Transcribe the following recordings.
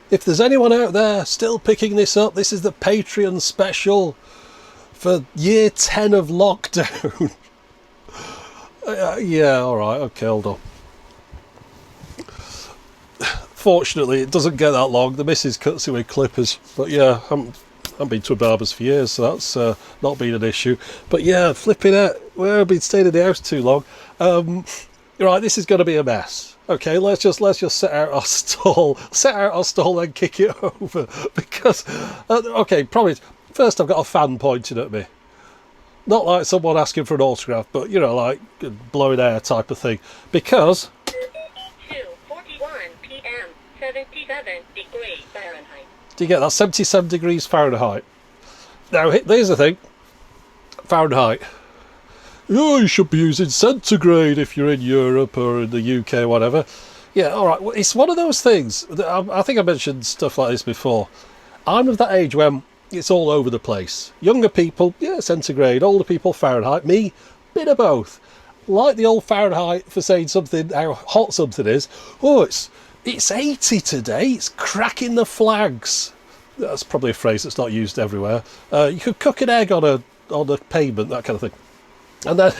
If there's anyone out there still picking this up, this is the Patreon special for year 10 of lockdown. Yeah, alright, okay, hold on. Fortunately, it doesn't get that long. The missus cuts it with clippers. But yeah, I've been to a barber's for years, so that's not been an issue. But yeah, flipping it, well, I've been staying in the house too long. Right, this is going to be a mess. Okay, let's just set out our stall and kick it over. Because, okay, probably first I've got a fan pointing at me. Not like someone asking for an autograph, but, you know, like blowing air type of thing. Because 2:41 p.m. 77 degrees Fahrenheit. Do you get that? 77 degrees Fahrenheit. Now, here's the thing. Fahrenheit. Oh, you should be using centigrade if you're in Europe or in the UK or whatever. Yeah, all right. Well, it's one of those things. I think I mentioned stuff like this before. I'm of that age when it's all over the place. Younger people, yeah, centigrade. Older people, Fahrenheit. Me, bit of both. Like the old Fahrenheit for saying something, how hot something is. Oh, it's 80 today. It's cracking the flags. That's probably a phrase that's not used everywhere. You could cook an egg on a pavement, that kind of thing. And then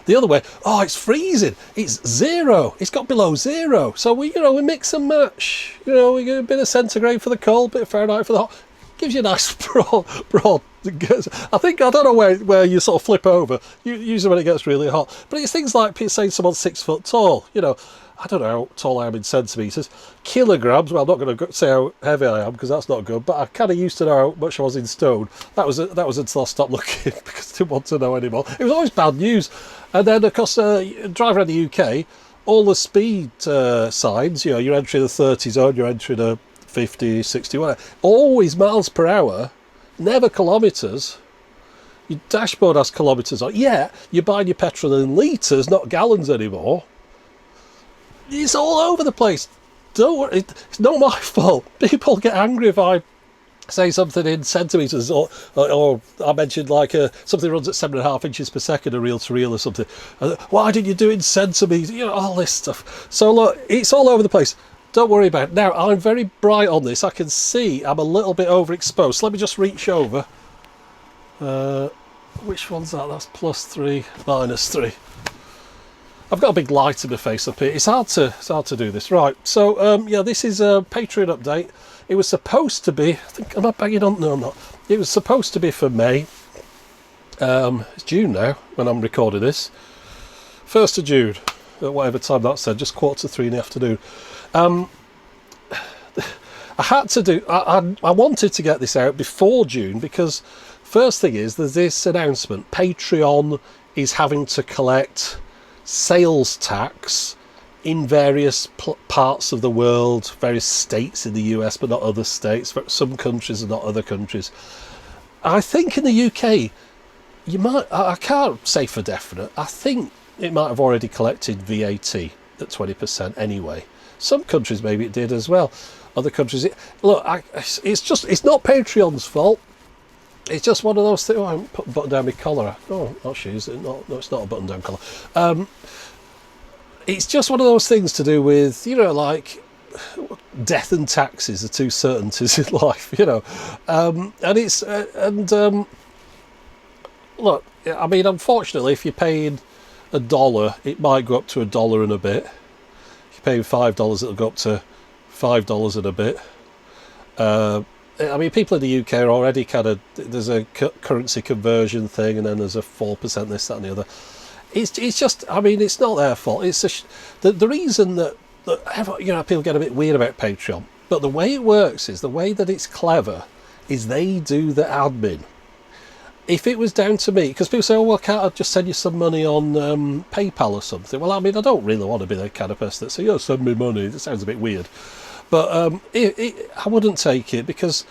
the other way, oh, it's freezing. It's 0. It's got below 0. So we mix and match. You know, we get a bit of centigrade for the cold, a bit of Fahrenheit for the hot. Gives you a nice broad. I don't know where you sort of flip over. Usually when it gets really hot. But it's things like saying someone's 6 foot tall. You know, I don't know how tall I am in centimetres. Kilograms, well, I'm not going to say how heavy I am because that's not good, but I kind of used to know how much I was in stone. That was until I stopped looking because I didn't want to know anymore. It was always bad news. And then, of course, driving around the UK, all the speed signs, you know, you're entering the 30 zone, you're entering a 50, 60, whatever, always miles per hour, never kilometres. Your dashboard has kilometres on. Yeah, you're buying your petrol in litres, not gallons anymore. It's all over the place. Don't worry, it's not my fault. People get angry if I say something in centimetres, or I mentioned like something runs at 7.5 inches per second, a reel to reel or something. Why didn't you do it in centimetres? You know, all this stuff. So look, it's all over the place. Don't worry about it. Now, I'm very bright on this. I can see I'm a little bit overexposed. So let me just reach over. Which one's that? That's +3, -3. I've got a big light in my face up here. It's hard to do this. Right, so yeah, this is a Patreon update. It was supposed to be, I think, am I banging on? No, I'm not. It was supposed to be for May. It's June now, when I'm recording this. 1st of June, at whatever time that said, just 2:45 in the afternoon. I had to do, I wanted to get this out before June because first thing is, there's this announcement. Patreon is having to collect sales tax in various parts of the world, various states in the US, but not other states, some countries and not other countries. I think in the UK, you might, I can't say for definite, I think it might have already collected VAT at 20% anyway. Some countries maybe it did as well. Other countries, it's not Patreon's fault. It's just one of those things. Oh, I haven't put a button down my collar. Oh, not shoes. No, it's not a button down collar. It's just one of those things to do with, you know, like death and taxes are two certainties in life, you know. Look, I mean, unfortunately, if you're paying $1, it might go up to $1 and a bit. If you're paying $5, it'll go up to $5 and a bit. I mean, people in the UK are already kind of, there's a currency conversion thing, and then there's a 4% this, that, and the other. It's just, I mean, it's not their fault. It's the reason that you know, people get a bit weird about Patreon, but the way it works is, the way that it's clever is they do the admin. If it was down to me, because people say, oh, well, can't I just send you some money on PayPal or something? Well, I mean, I don't really want to be the kind of person that says, oh, send me money. That sounds a bit weird. But I wouldn't take it, because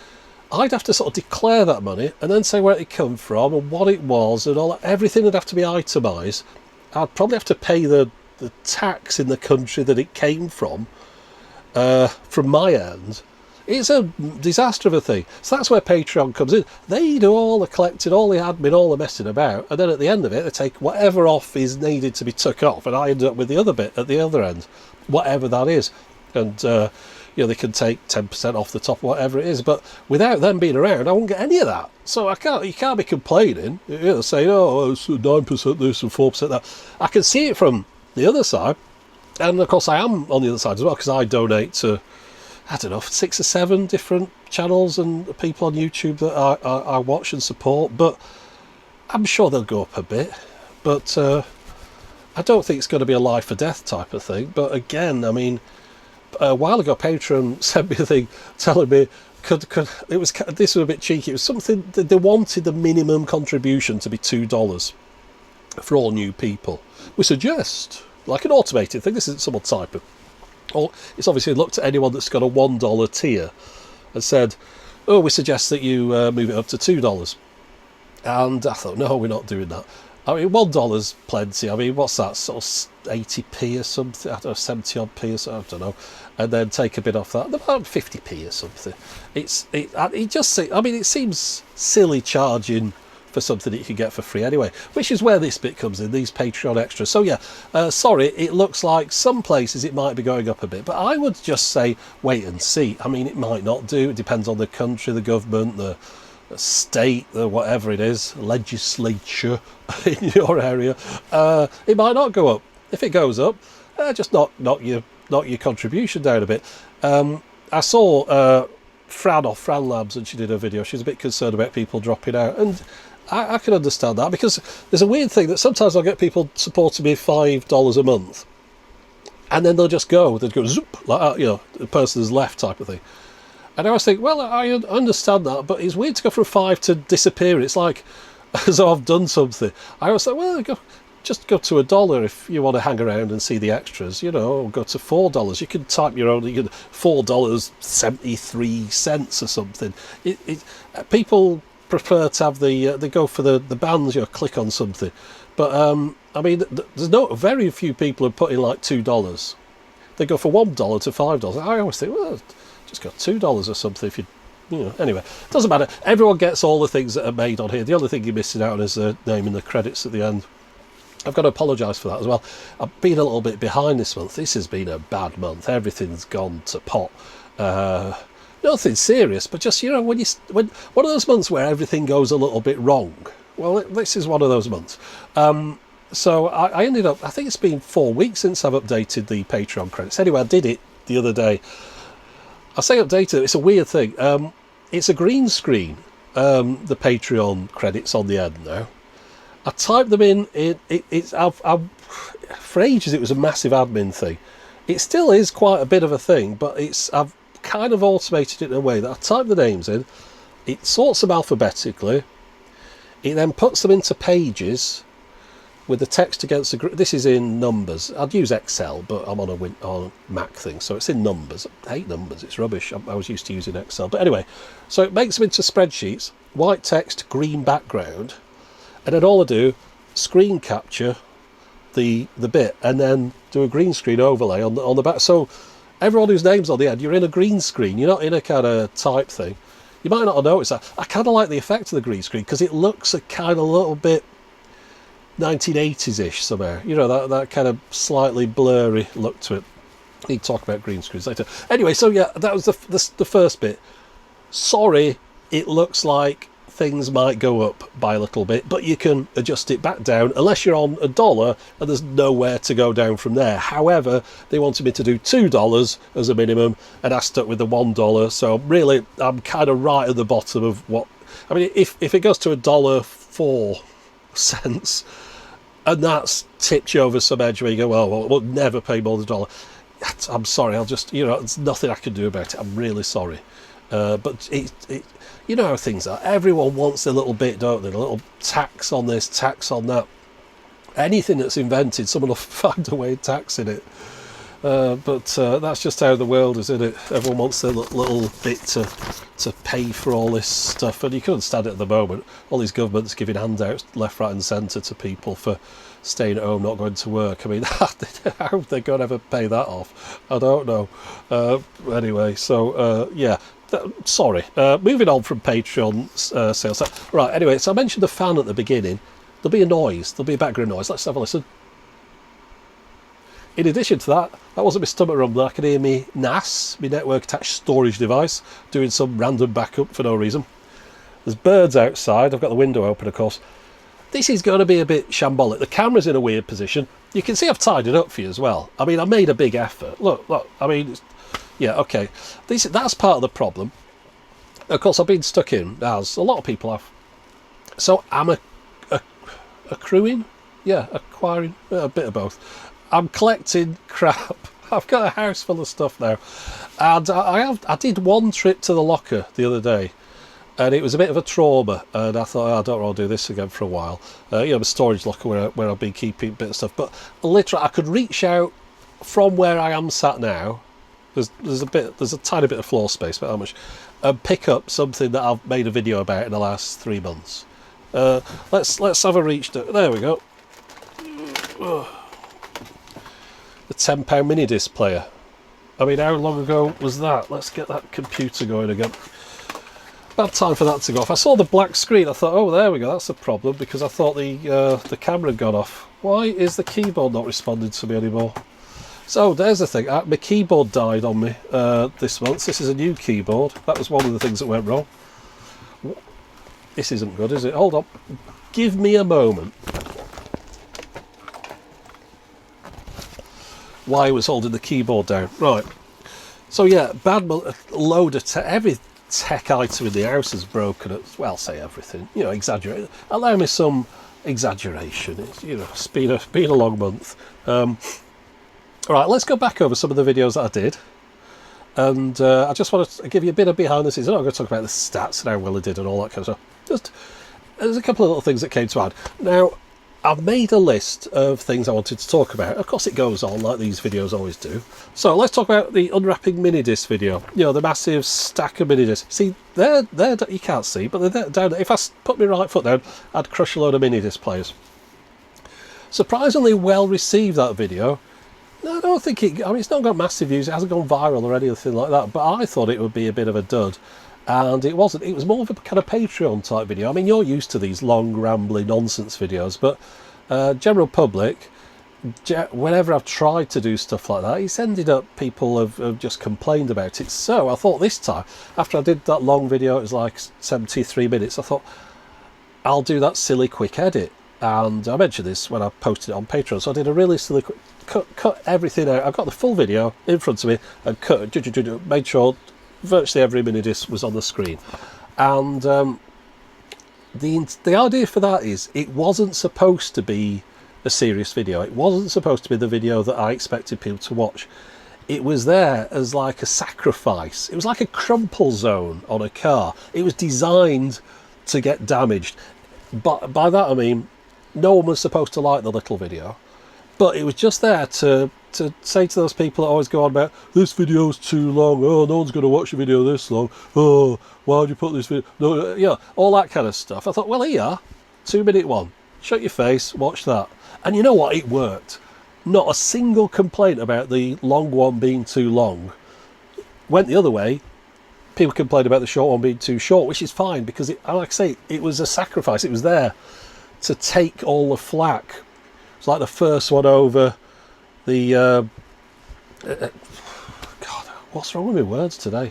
I'd have to sort of declare that money and then say where it come from and what it was and all that. Everything would have to be itemised. I'd probably have to pay the tax in the country that it came from my end. It's a disaster of a thing. So that's where Patreon comes in. They do all the collecting, all the admin, all the messing about, and then at the end of it, they take whatever off is needed to be took off, and I end up with the other bit at the other end, whatever that is. And they can take 10% off the top, whatever it is. But without them being around, I won't get any of that. So you can't be complaining, saying, oh, it's 9% this and 4% that. I can see it from the other side. And of course I am on the other side as well, because I donate to, I don't know, 6 or 7 different channels and people on YouTube that I watch and support. But I'm sure they'll go up a bit. But I don't think it's going to be a life or death type of thing. But again, I mean, a while ago Patreon sent me a thing telling me this was a bit cheeky. It was something that they wanted the minimum contribution to be $2 for all new people. We suggest, like an automated thing, this isn't someone typing. Or it's obviously looked at anyone that's got a $1 tier and said, oh, we suggest that you move it up to $2. And I thought, no, we're not doing that. I mean, $1 plenty. I mean, what's that, sort of 80p or something? I don't know, 70 odd p or something, I don't know. And then take a bit off that, about 50p or something. It seems silly charging for something that you can get for free anyway, which is where this bit comes in, these Patreon extras. So yeah, sorry, it looks like some places it might be going up a bit, but I would just say wait and see. I mean, it might not do. It depends on the country, the government, the state, the whatever it is, legislature in your area. It might not go up. If it goes up, just knock your contribution down a bit. I saw Fran off Fran Labs, and she did a video. She's a bit concerned about people dropping out, and I can understand that, because there's a weird thing that sometimes I'll get people supporting me $5 a month, and then they'll just go zoop, like that, the person has left type of thing. And I always think, well, I understand that, but it's weird to go from 5 to disappear. It's like as though I've done something. I always think, well, just go to $1 if you want to hang around and see the extras, or go to $4. You can type your own, $4.73 or something. People prefer to have they go for the bands, click on something. But I mean, there's very few people who put in like $2. They go for $1 to $5. I always think, well, just got $2 or something if anyway, doesn't matter. Everyone gets all the things that are made on here. The only thing you're missing out on is the name and the credits at the end. I've got to apologise for that as well. I've been a little bit behind this month. This has been a bad month. Everything's gone to pot. Nothing serious, but just when one of those months where everything goes a little bit wrong. Well, this is one of those months. So I ended up, I think it's been 4 weeks since I've updated the Patreon credits. Anyway, I did it the other day. I say updated, it's a weird thing. It's a green screen, the Patreon credits on the end now. I typed them in. For ages it was a massive admin thing. It still is quite a bit of a thing, but I've kind of automated it in a way that I type the names in, it sorts them alphabetically, it then puts them into pages with the text against this is in numbers. I'd use Excel, but I'm on a Mac thing, so it's in numbers. I hate numbers, it's rubbish. I was used to using Excel, but anyway, so it makes them into spreadsheets, white text, green background, and then all I do, screen capture the bit, and then do a green screen overlay on the back. So everyone whose name's on the end, you're in a green screen. You're not in a kind of type thing. You might not have noticed that. I kind of like the effect of the green screen because it looks a kind of little bit 1980s-ish somehow. That kind of slightly blurry look to it. We need to talk about green screens later. Anyway, so yeah, that was the first bit. Sorry, it looks like things might go up by a little bit, but you can adjust it back down unless you're on $1 and there's nowhere to go down from there. However, they wanted me to do $2 as a minimum, and I stuck with the $1. So really, I'm kind of right at the bottom of what. I mean, if it goes to $1.04, and that's tipped you over some edge where you go, well, we'll never pay more than $1. I'm sorry. I'll just, there's nothing I can do about it. I'm really sorry. But you know how things are. Everyone wants a little bit, don't they? A little tax on this, tax on that. Anything that's invented, someone will find a way of taxing it. But that's just how the world is, isn't it? Everyone wants their little bit to pay for all this stuff. And you couldn't stand it at the moment. All these governments giving handouts left, right and centre to people for staying at home, not going to work. I mean, how are they going to ever pay that off? I don't know. Anyway, so yeah. Sorry. Moving on from Patreon sales. Right, anyway, so I mentioned the fan at the beginning. There'll be a noise. There'll be a background noise. Let's have a listen. In addition to that, that wasn't my stomach rumbling. I could hear me NAS, my network attached storage device, doing some random backup for no reason. There's birds outside. I've got the window open, of course. This is going to be a bit shambolic. The camera's in a weird position. You can see I've tied it up for you as well. I mean, I made a big effort. Look. I mean, yeah, okay. That's part of the problem. Of course, I've been stuck in, as a lot of people have. So I'm accruing? Yeah, acquiring, a bit of both. I'm collecting crap. I've got a house full of stuff now. And I did one trip to the locker the other day. And it was a bit of a trauma, and I thought, I don't want to do this again for a while. A storage locker where I've been keeping a bit of stuff. But literally, I could reach out from where I am sat now. There's a tiny bit of floor space, but how much? And pick up something that I've made a video about in the last 3 months. Let's have a reach. There we go. The £10 mini disc player. I mean, how long ago was that? Let's get that computer going again. Bad time for that to go off. I saw the black screen. I thought, oh, there we go. That's a problem, because I thought the camera had gone off. Why is the keyboard not responding to me anymore? So there's the thing. My keyboard died on me this month. This is a new keyboard. That was one of the things that went wrong. This isn't good, is it? Hold on. Give me a moment. Why was holding the keyboard down? Right. So yeah, bad load of every tech item in the house is broken. Well, say everything. Exaggerate. Allow me some exaggeration. It's been a long month. All right, let's go back over some of the videos that I did. And I just want to give you a bit of behind the scenes. I'm not going to talk about the stats and how well I did and all that kind of stuff. There's a couple of little things that came to mind. Now, I've made a list of things I wanted to talk about. Of course, it goes on like these videos always do. So let's talk about the unwrapping mini disc video. The massive stack of mini discs. See, they're you can't see, but they're down there. If I put my right foot down, I'd crush a load of mini disc players. Surprisingly well received, that video. No, I don't think it. I mean, it's not got massive views. It hasn't gone viral or anything like that. But I thought it would be a bit of a dud, and it wasn't. It was more of a kind of Patreon type video. I mean, you're used to these long, rambling nonsense videos, but general public, whenever I've tried to do stuff like that, it's ended up people have just complained about it. So I thought this time, after I did that long video, it was like 73 minutes. I thought I'll do that silly quick edit, and I mentioned this when I posted it on Patreon. So I did a really silly quick. Cut everything out. I've got the full video in front of me and made sure virtually every mini disc was on the screen. And the idea for that is it wasn't supposed to be a serious video. It wasn't supposed to be the video that I expected people to watch. It was there as like a sacrifice. It was like a crumple zone on a car. It was designed to get damaged. But by that I mean no one was supposed to like the little video. But it was just there to say to those people that always go on about, this video's too long, oh, no one's going to watch a video this long, oh, why would you put this video, no, all that kind of stuff. I thought, well, here, 2-minute one, shut your face, watch that. And you know what, it worked. Not a single complaint about the long one being too long. Went the other way, people complained about the short one being too short, which is fine, because, like I say, it was a sacrifice. It was there to take all the flack. It's like the first one over the God, what's wrong with my words today?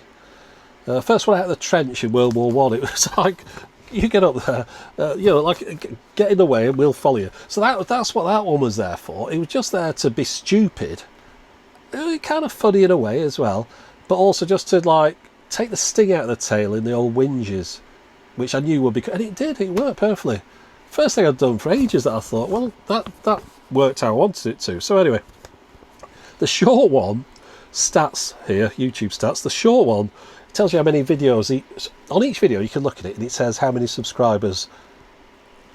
First one out of the trench in World War One. It was like, you get up there, like get in the way and we'll follow you. So that's what that one was there for. It was just there to be stupid, kind of funny in a way as well, but also just to like take the sting out of the tail in the old whinges, which I knew would be, and it did. It worked perfectly. First thing I'd done for ages that I thought, well, that worked how I wanted it to. So anyway, the short one, stats here, YouTube stats, the short one tells you how many videos, on each video you can look at it and it says how many subscribers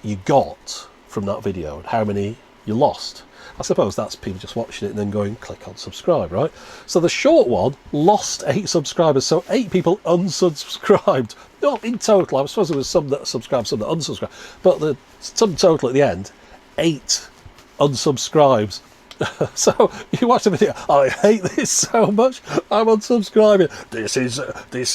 you got from that video and how many you lost. I suppose that's people just watching it and then going, click on subscribe, right? So the short one lost 8 subscribers, so 8 people unsubscribed. Not in total, I suppose there was some that subscribed, some that unsubscribed, but the sum total at the end, 8 unsubscribes. So you watch the video, I hate this so much, I'm unsubscribing, this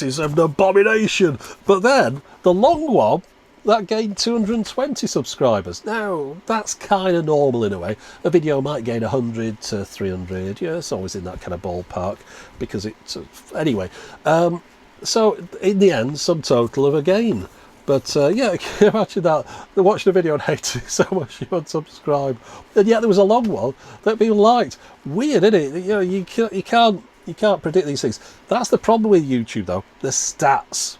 is an abomination. But then the long one, that gained 220 subscribers. Now, that's kind of normal in a way. A video might gain 100 to 300. Yeah, it's always in that kind of ballpark because it's... Anyway, so in the end, sum total of a gain. But yeah, can you imagine that? They're watching a video and hating it so much you unsubscribe. And yet there was a long one that people liked. Weird, isn't it? You know, you can't predict these things. That's the problem with YouTube, though. The stats.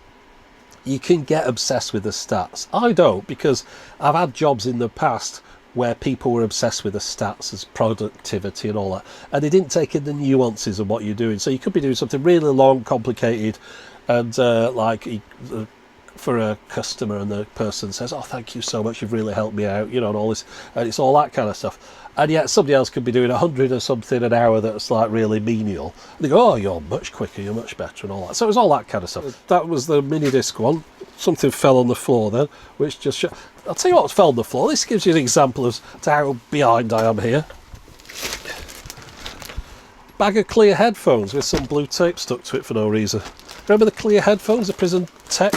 You can get obsessed with the stats. I don't, because I've had jobs in the past where people were obsessed with the stats as productivity and all that, and they didn't take in the nuances of what you're doing. So you could be doing something really long, complicated, and for a customer, and the person says, "Oh, thank you so much, you've really helped me out," you know, and all this, and it's all that kind of stuff. And yet somebody else could be doing 100 or something an hour that's like really menial. And they go, "Oh, you're much quicker, you're much better," and all that. So it was all that kind of stuff. That was the mini disc one. Something fell on the floor then, which just I'll tell you what fell on the floor. This gives you an example of how behind I am here. Bag of clear headphones with some blue tape stuck to it for no reason. Remember the clear headphones, the Prison Tech?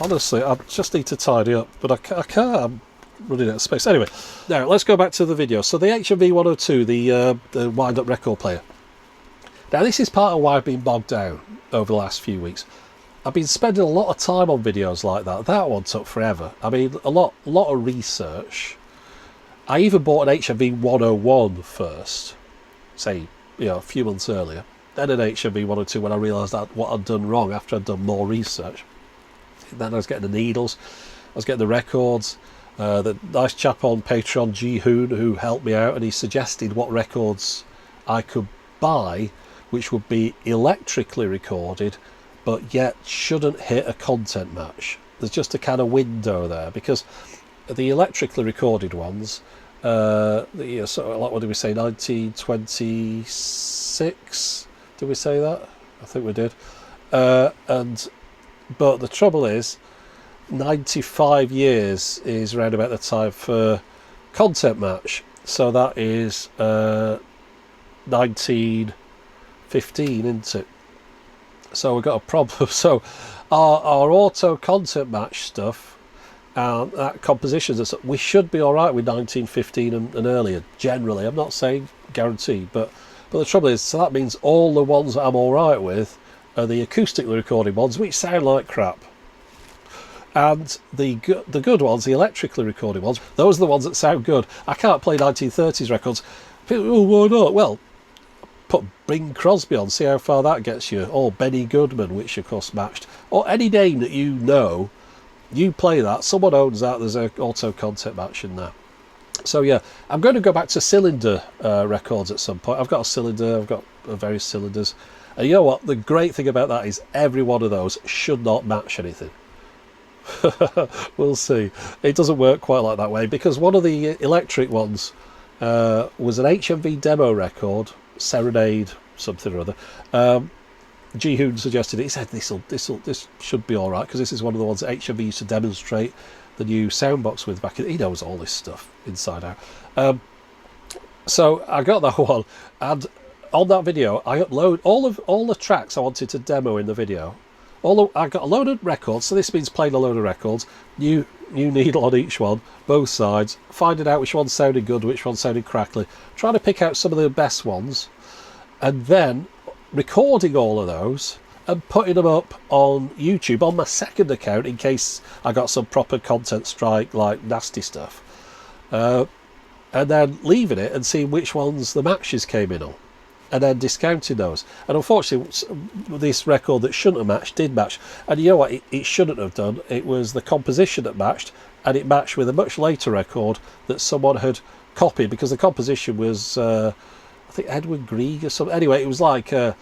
Honestly, I just need to tidy up, but I can't. I'm running out of space. Anyway, now let's go back to the video. So the HMV 102, the wind-up record player. Now this is part of why I've been bogged down over the last few weeks. I've been spending a lot of time on videos like that. That one took forever. I mean, a lot of research. I even bought an HMV 101 first, say, you know, a few months earlier. Then an HMV 102 when I realised that what I'd done wrong after I'd done more research. Then I was getting the needles, I was getting the records. The nice chap on Patreon, G Hoon, who helped me out, and he suggested what records I could buy which would be electrically recorded but yet shouldn't hit a content match. There's just a kind of window there, because the electrically recorded ones, so like, what did we say, 1926? Did we say that? I think we did. But the trouble is, 95 years is around about the time for content match. So that is 1915, isn't it? So we've got a problem. So our auto content match stuff and compositions and stuff, we should be all right with 1915 and earlier, generally. I'm not saying guaranteed, but the trouble is, so that means all the ones that I'm all right with are the acoustically recorded ones, which sound like crap. And the good ones, the electrically recorded ones, those are the ones that sound good. I can't play 1930s records. People, oh, why not? Well, put Bing Crosby on, see how far that gets you. Or Benny Goodman, which of course matched. Or any name that you know, you play that, someone owns that, there's an auto content match in there. So yeah, I'm going to go back to cylinder records at some point. I've got a cylinder, I've got various cylinders. And you know what? The great thing about that is every one of those should not match anything. We'll see. It doesn't work quite like that way, because one of the electric ones was an HMV demo record, Serenade something or other. G Hoon suggested it. He said this should be all right, because this is one of the ones that HMV used to demonstrate the new soundbox with back in. He knows all this stuff inside out. So I got that one, and on that video I upload all the tracks I wanted to demo in the video. I got a load of records, so this means playing a load of records, new needle on each one, both sides, finding out which one sounded good, which one sounded crackly, trying to pick out some of the best ones, and then recording all of those and putting them up on YouTube on my second account in case I got some proper content strike, like nasty stuff, and then leaving it and seeing which ones the matches came in on, and then discounting those. And unfortunately, this record that shouldn't have matched did match. And you know what it shouldn't have done? It was the composition that matched, and it matched with a much later record that someone had copied, because the composition was I think Edward Grieg or something. Anyway, it was like no,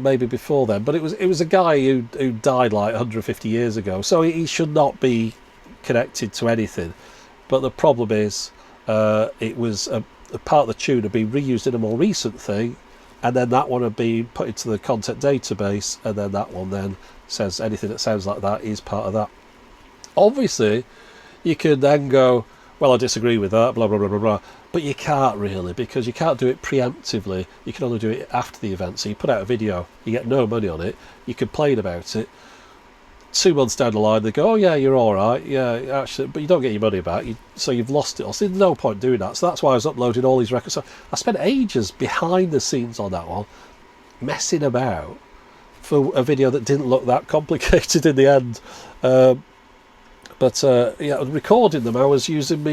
maybe before then, but it was a guy who died like 150 years ago, so he should not be connected to anything. But the problem is, it was a part of the tune had been reused in a more recent thing, and then that one had been put into the content database, and then that one then says anything that sounds like that is part of that. Obviously, you could then go, well, I disagree with that, blah, blah, blah, blah, blah. But you can't really, because you can't do it preemptively. You can only do it after the event. So you put out a video, you get no money on it, you complain about it. 2 months down the line, they go, "Oh yeah, you're all right, yeah, actually," but you don't get your money back. So you've lost it all. So there's no point doing that. So that's why I was uploading all these records. So I spent ages behind the scenes on that one, messing about for a video that didn't look that complicated in the end. But recording them, I was using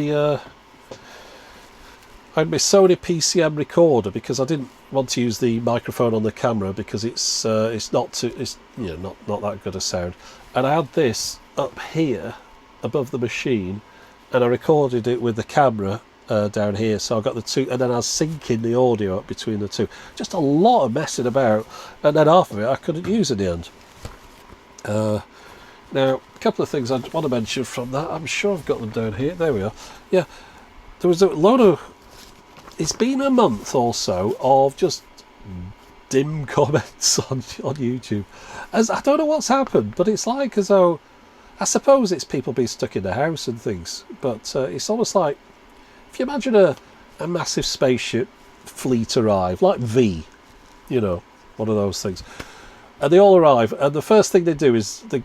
I had my Sony PCM recorder because I didn't want to use the microphone on the camera because it's not that good a sound. And I had this up here above the machine, and I recorded it with the camera down here. So I got the two, and then I was syncing the audio up between the two. Just a lot of messing about, and then half of it I couldn't use in the end. Now, a couple of things I want to mention from that. I'm sure I've got them down here. There we are. Yeah, there was a load of... It's been a month or so of just dim comments on YouTube. As I don't know what's happened, but it's like as though... I suppose it's people being stuck in the house and things, but it's almost like... If you imagine a massive spaceship fleet arrive, like V, you know, one of those things. And they all arrive, and the first thing they do is they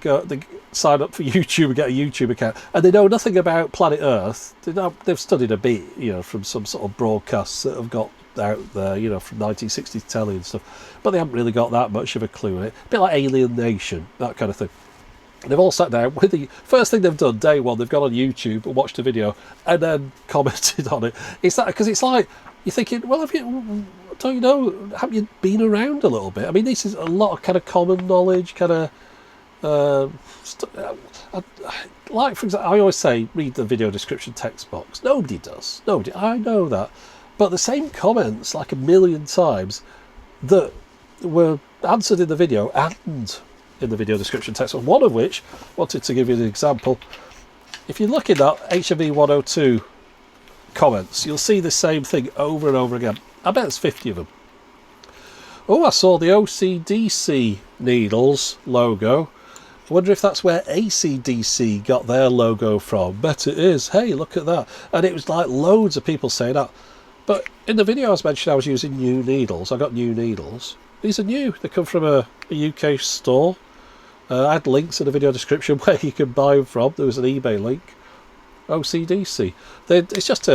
sign up for YouTube and get a YouTube account, and they know nothing about planet Earth. They've studied a bit, you know, from some sort of broadcasts that have got out there, you know, from 1960s telly and stuff, but they haven't really got that much of a clue in it. A bit like Alien Nation, that kind of thing. And they've all sat down with the first thing they've done, day one, they've gone on YouTube and watched a video and then commented on it. It's that, because it's like, you're thinking, well, don't you know, have you been around a little bit? I mean, this is a lot of kind of common knowledge, kind of, like, for example, I always say, read the video description text box. Nobody does. Nobody. I know that. But the same comments, like a million times, that were answered in the video and in the video description text, one of which, wanted to give you an example. If you look in that HMV 102 comments, you'll see the same thing over and over again. I bet there's 50 of them. Oh, I saw the OCDC needles logo. I wonder if that's where ACDC got their logo from. Bet it is. Hey, look at that. And it was like loads of people saying that. But in the video I was mentioning I was using new needles. I got new needles. These are new. They come from a UK store. I had links in the video description where you can buy them from. There was an eBay link. OCDC. It's just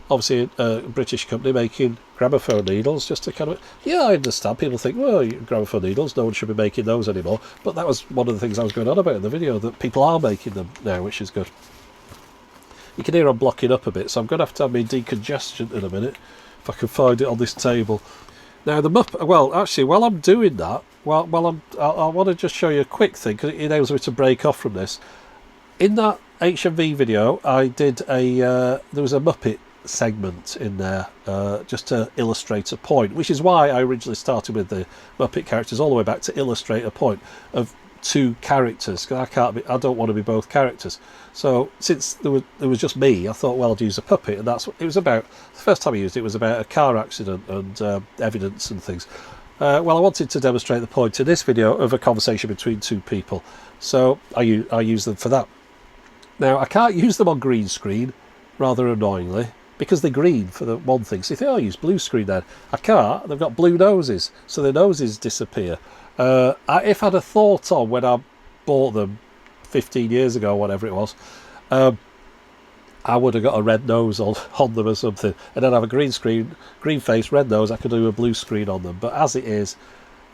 obviously a British company making gramophone needles, just to kind of... Yeah, I understand. People think, well, gramophone needles, no one should be making those anymore. But that was one of the things I was going on about in the video, that people are making them now, which is good. You can hear I'm blocking up a bit, so I'm going to have my decongestion in a minute, if I can find it on this table. Now, the Muppet... Well, actually, while I'm doing that, I want to just show you a quick thing, because it enables me to break off from this. In that HMV video, I did there was a Muppet segment in there, just to illustrate a point, which is why I originally started with the Muppet characters all the way back to illustrate a point of two characters, because I don't want to be both characters. So since there was just me, I thought, well, I'd use a puppet, and that's what it was about. The first time I used it was about a car accident and evidence and things. Well, I wanted to demonstrate the point in this video of a conversation between two people, so I use them for that. Now, I can't use them on green screen, rather annoyingly, because they're green for the one thing. So you think, oh, I'll use blue screen then. I can't. They've got blue noses, so their noses disappear. If I'd have thought on when I bought them 15 years ago, whatever it was, I would have got a red nose on them or something, and then have a green screen, green face, red nose. I could do a blue screen on them, but as it is,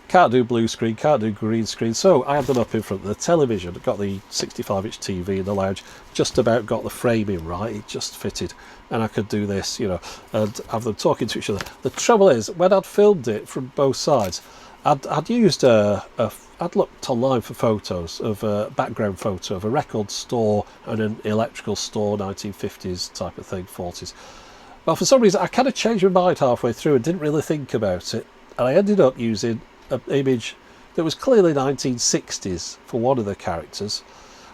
can't do blue screen, can't do green screen. So I had them up in front of the television. Got the 65-inch TV in the lounge, just about got the framing right. It just fitted, and I could do this, you know, and have them talking to each other. The trouble is, when I'd filmed it from both sides, I'd used I'd looked online for photos of a background photo of a record store and an electrical store, 1950s type of thing, 40s. Well, for some reason, I kind of changed my mind halfway through and didn't really think about it, and I ended up using an image that was clearly 1960s for one of the characters.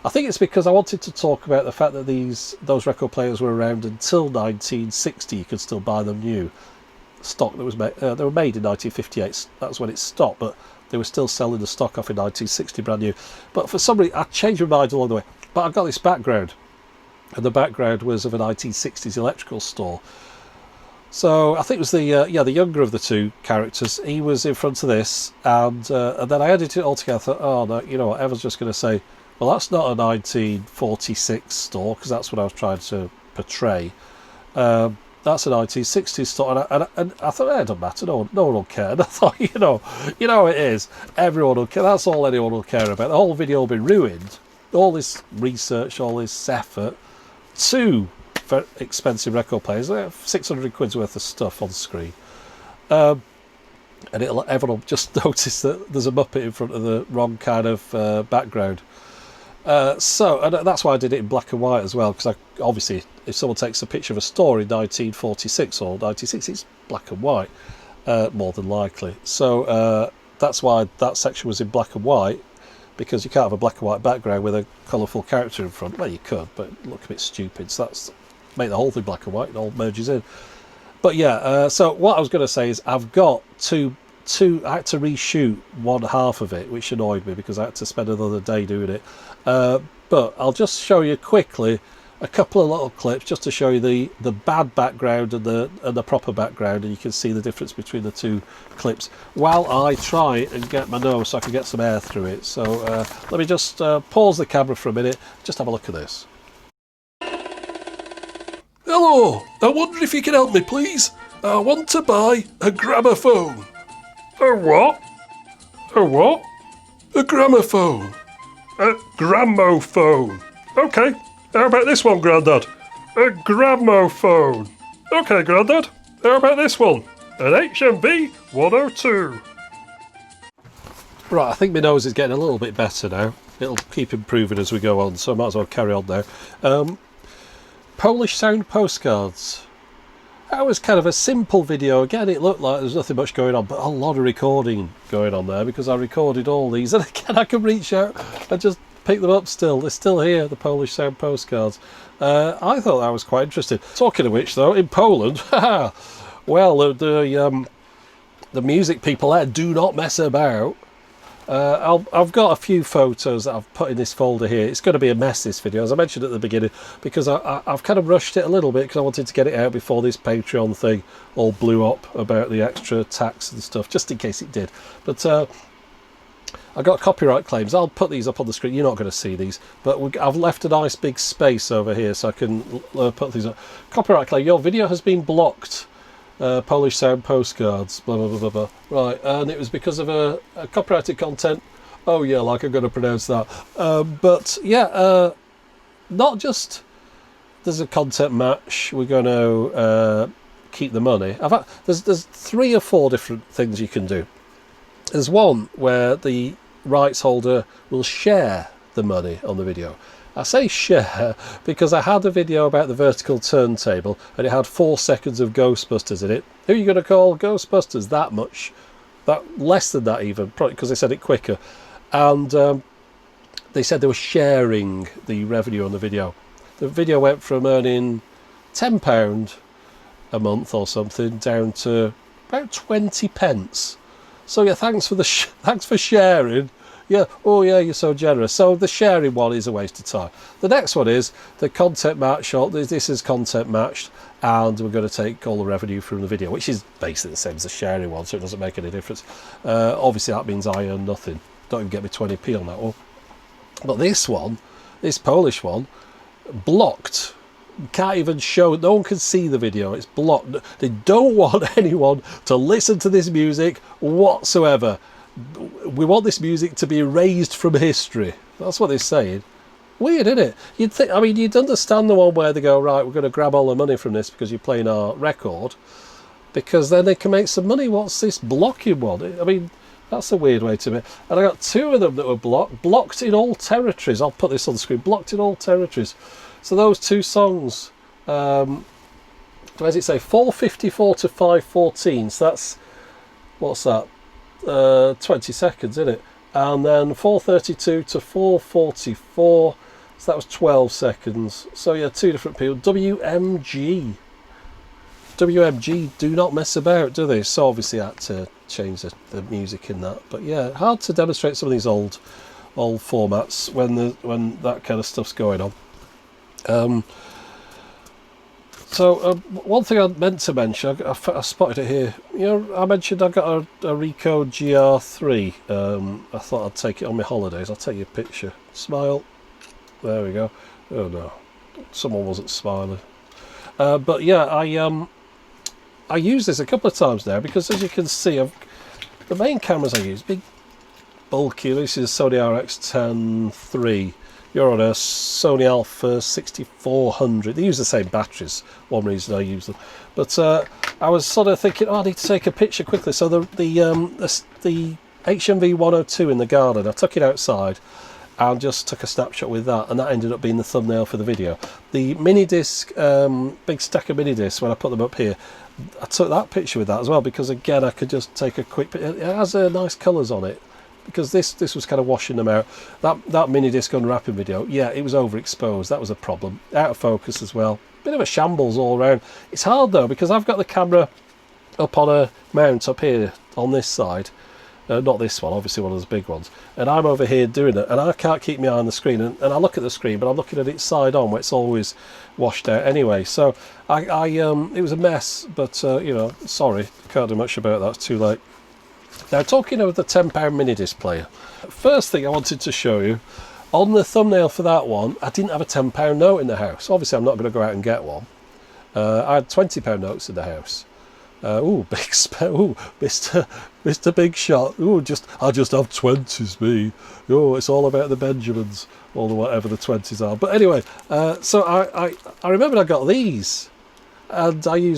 I think it's because I wanted to talk about the fact that those record players were around until 1960. You could still buy them new. Stock that was made, they were made in 1958. That's when it stopped, but they were still selling the stock off in 1960, brand new. But for some reason, I changed my mind along the way. But I've got this background, and the background was of a 1960s electrical store. So I think it was the younger of the two characters. He was in front of this, and then I edited it all together. I thought, oh no, you know what? Everyone's just going to say, well, that's not a 1946 store, because that's what I was trying to portray. That's a 1960s store, and I thought, it doesn't matter. No one will care. And I thought, you know how it is. Everyone will care. That's all anyone will care about. The whole video will be ruined. All this research, all this effort, to very expensive record players, 600 quid's worth of stuff on screen, and everyone will just notice that there's a Muppet in front of the wrong kind of background. So, and that's why I did it in black and white as well, because obviously if someone takes a picture of a store in 1946 or 1960, it's black and white, more than likely. So that's why that section was in black and white, because you can't have a black and white background with a colourful character in front. Well, you could, but it look a bit stupid. So that's make the whole thing black and white. It all merges in. But yeah, so what I was going to say is I've got two. I had to reshoot one half of it, which annoyed me because I had to spend another day doing it. But I'll just show you quickly a couple of little clips just to show you the bad background and the proper background, and you can see the difference between the two clips while I try and get my nose so I can get some air through it. So let me just pause the camera for a minute, just have a look at this. Hello, I wonder if you can help me, please. I want to buy a gramophone. A what? A what? A gramophone. A gramophone. Okay, how about this one, Grandad? A gramophone. Okay, Grandad, how about this one? An HMV 102. Right, I think my nose is getting a little bit better now. It'll keep improving as we go on, so I might as well carry on now. Polish sound postcards. That was kind of a simple video. Again, it looked like there's nothing much going on, but a lot of recording going on there because I recorded all these. And again, I can reach out and just pick them up still. They're still here, the Polish sound postcards. I thought that was quite interesting. Talking of which, though, in Poland, well, the music people there do not mess about. I've got a few photos that I've put in this folder here. It's going to be a mess, this video, as I mentioned at the beginning, because I've kind of rushed it a little bit because I wanted to get it out before this Patreon thing all blew up about the extra tax and stuff, just in case it did. But I got copyright claims. I'll put these up on the screen. You're not going to see these, but I've left a nice big space over here so I can put these up. Copyright claim. Your video has been blocked. Polish sound postcards, blah blah blah blah blah. Right, and it was because of a copyrighted content. Oh yeah, like I'm going to pronounce that. But yeah, not just there's a content match. We're going to keep the money. There's 3 or 4 different things you can do. There's one where the rights holder will share the money on the video. I say share because I had a video about the vertical turntable and it had 4 seconds of Ghostbusters in it. Who are you going to call Ghostbusters? That much? That less than that even, probably because they said it quicker. And they said they were sharing the revenue on the video. The video went from earning £10 a month or something down to about 20 pence. So yeah, thanks for sharing. Yeah, oh yeah, you're so generous. So the sharing one is a waste of time. The next one is the content match. This is content matched, and we're going to take all the revenue from the video, which is basically the same as the sharing one, so it doesn't make any difference. Obviously, that means I earn nothing. Don't even get me 20p on that one. But this one, this Polish one, blocked. Can't even show. No one can see the video. It's blocked. They don't want anyone to listen to this music whatsoever. We want this music to be erased from history. That's what they're saying. Weird, isn't it? You'd think, I mean, you'd understand the one where they go, right, we're going to grab all the money from this because you're playing our record, because then they can make some money. What's this blocking one? I mean, that's a weird way to make. And I got 2 of them that were blocked in all territories. I'll put this on the screen. Blocked in all territories. So those 2 songs, where does it say? 4:54 to 5:14. So that's, what's that? 20 seconds, isn't it? And then 4:32 to 4:44, so that was 12 seconds. So yeah, 2 different people. WMG do not mess about, do they? So obviously I had to change the music in that. But yeah, hard to demonstrate some of these old formats when that kind of stuff's going on. So one thing I meant to mention, I spotted it here. You know, I mentioned I got a Ricoh GR3. I thought I'd take it on my holidays. I'll take you a picture. Smile. There we go. Oh no, someone wasn't smiling. But yeah, I use this a couple of times now because, as you can see, the main cameras I use, big, bulky. This is Sony RX10 III. You're on a Sony Alpha 6400. They use the same batteries. One reason I use them. But I was sort of thinking, I need to take a picture quickly. So the HMV 102 in the garden, I took it outside and just took a snapshot with that, and that ended up being the thumbnail for the video. The mini disc, big stack of mini discs, when I put them up here, I took that picture with that as well because, again, I could just take a quick picture. It has nice colours on it, because this was kind of washing them out. That mini disc unwrapping video, yeah, it was overexposed. That was a problem. Out of focus as well. Bit of a shambles all around. It's hard though, because I've got the camera up on a mount up here on this side. Not this one, obviously one of those big ones. And I'm over here doing it, and I can't keep my eye on the screen. And I look at the screen, but I'm looking at it side on, where it's always washed out anyway. So it was a mess, but you know, sorry, can't do much about that. It's too late. Now, talking of the £10 mini disc player, first thing I wanted to show you, on the thumbnail for that one, I didn't have a £10 note in the house. Obviously, I'm not going to go out and get one. I had £20 notes in the house. Ooh, big ooh, Mr. Big Shot. Ooh, I just have 20s, me. Oh, it's all about the Benjamins, or whatever the 20s are. But anyway, so I remembered I got these, and I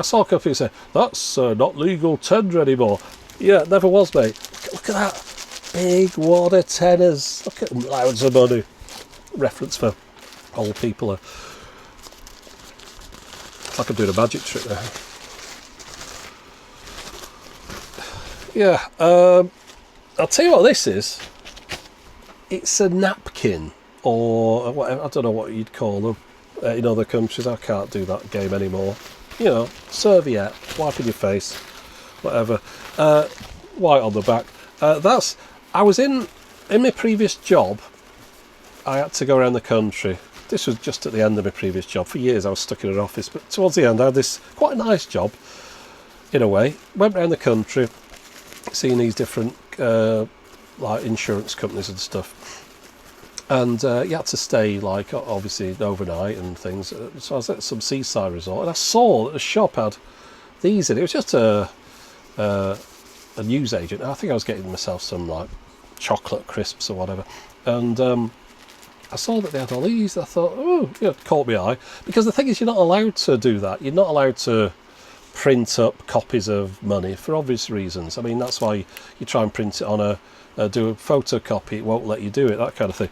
saw a couple who said, that's not legal tender anymore. Yeah, it never was, mate. Look at that big wad of tenors. Look at them, loads of money. Reference for old people. It's like I'm doing a magic trick there. Yeah, I'll tell you what this is. It's a napkin, or whatever. I don't know what you'd call them in other countries. I can't do that game anymore. You know, serviette, wiping your face, whatever. White on the back. I was in my previous job. I had to go around the country. This was just at the end of my previous job. For years I was stuck in an office, but towards the end I had this quite a nice job, in a way. Went around the country, seeing these different like insurance companies and stuff, and you had to stay, like, obviously overnight and things. So I was at some seaside resort, and I saw that the shop had these in it. It was just a news agent. I think I was getting myself some like chocolate crisps or whatever, and I saw that they had all these. I thought, oh, yeah, caught my eye, because the thing is, you're not allowed to do that. You're not allowed to print up copies of money for obvious reasons. I mean, that's why you try and print it on do a photocopy. It won't let you do it, that kind of thing.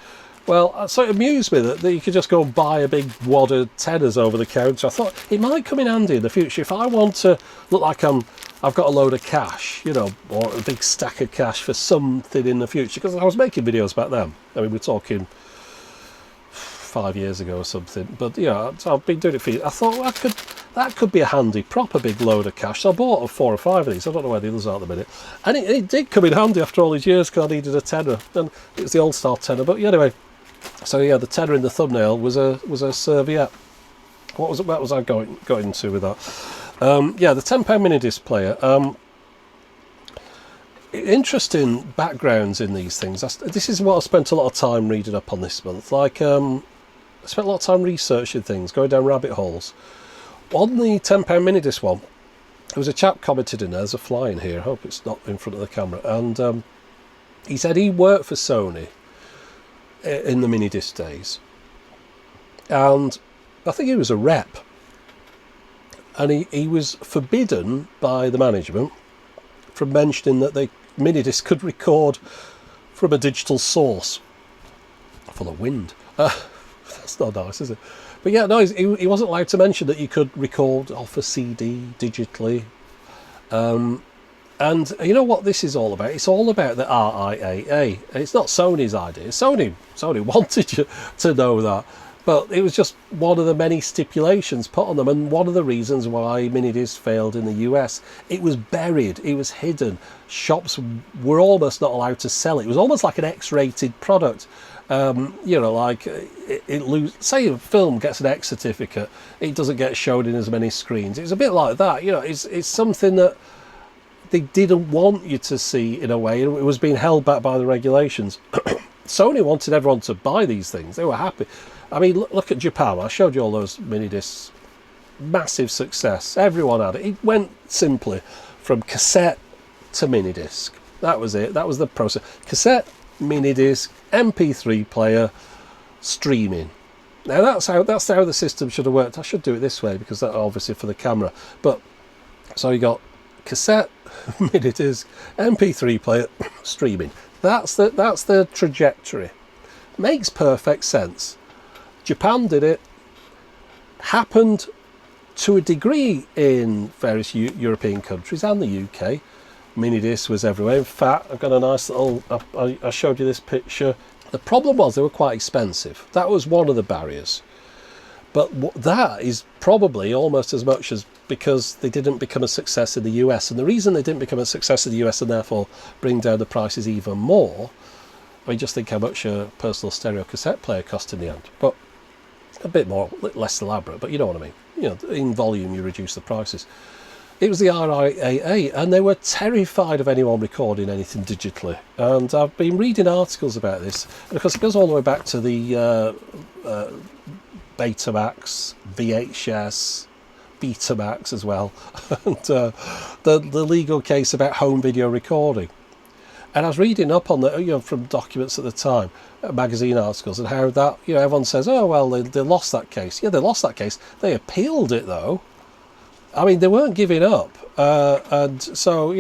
Well, so it amused me that you could just go and buy a big wad of tenors over the counter. I thought it might come in handy in the future if I want to look like I've got a load of cash, you know, or a big stack of cash for something in the future. Because I was making videos back then. I mean, we're talking 5 years ago or something. But yeah, so I've been doing it for years. I thought, well, that could be a handy, proper big load of cash. So I bought 4 or 5 of these. I don't know where the others are at the minute. And it did come in handy after all these years, because I needed a tenner. And it was the old style tenner. But yeah, anyway. So yeah, the tenner in the thumbnail was a serviette. What was I going into with that? Yeah, the £10 mini disc player. Interesting backgrounds in these things. This is what I spent a lot of time reading up on this month. Like, I spent a lot of time researching things, going down rabbit holes. On the £10 mini disc one, there was a chap commented in there. There's a fly in here. I hope it's not in front of the camera. And he said he worked for Sony in the mini disc days, and I think he was a rep, and he was forbidden by the management from mentioning that the mini disc could record from a digital source. Full of wind. That's not nice, is it? But yeah, no, he wasn't allowed to mention that you could record off a CD digitally. And you know what this is all about? It's all about the RIAA. And it's not Sony's idea. Sony wanted you to know that. But it was just one of the many stipulations put on them, and one of the reasons why minidisc failed in the US. It was buried, it was hidden. Shops were almost not allowed to sell it. It was almost like an X-rated product. Like say a film gets an X certificate, it doesn't get shown in as many screens. It's a bit like that. It's something that they didn't want you to see in a way. It was being held back by the regulations. Sony wanted everyone to buy these things. They were happy. I mean, look at Japan. I showed you all those mini discs. Massive success. Everyone had it. It went simply from cassette to mini disc. That was it. That was the process. Cassette, mini disc, MP3 player, streaming. Now that's how the system should have worked. I should do it this way because that obviously for the camera. But so you got cassette, mini disc, MP3 player, streaming. That's the trajectory. Makes perfect sense. Japan did it. Happened to a degree in various European countries and the UK. Minidisc was everywhere. In fact, I've got a nice little... I showed you this picture. The problem was they were quite expensive. That was one of the barriers. But that is probably almost as much as because they didn't become a success in the US. And the reason they didn't become a success in the US and therefore bring down the prices even more, I mean, just think how much a personal stereo cassette player cost in the end. But a bit more, less elaborate, but you know what I mean. In volume, you reduce the prices. It was the RIAA, and they were terrified of anyone recording anything digitally. And I've been reading articles about this, and of course it goes all the way back to the Betamax, VHS, Betamax as well, and the legal case about home video recording. And I was reading up on the, from documents at the time, magazine articles, and how that, everyone says, oh, well, they lost that case. Yeah, they lost that case. They appealed it, though. I mean, they weren't giving up. And so,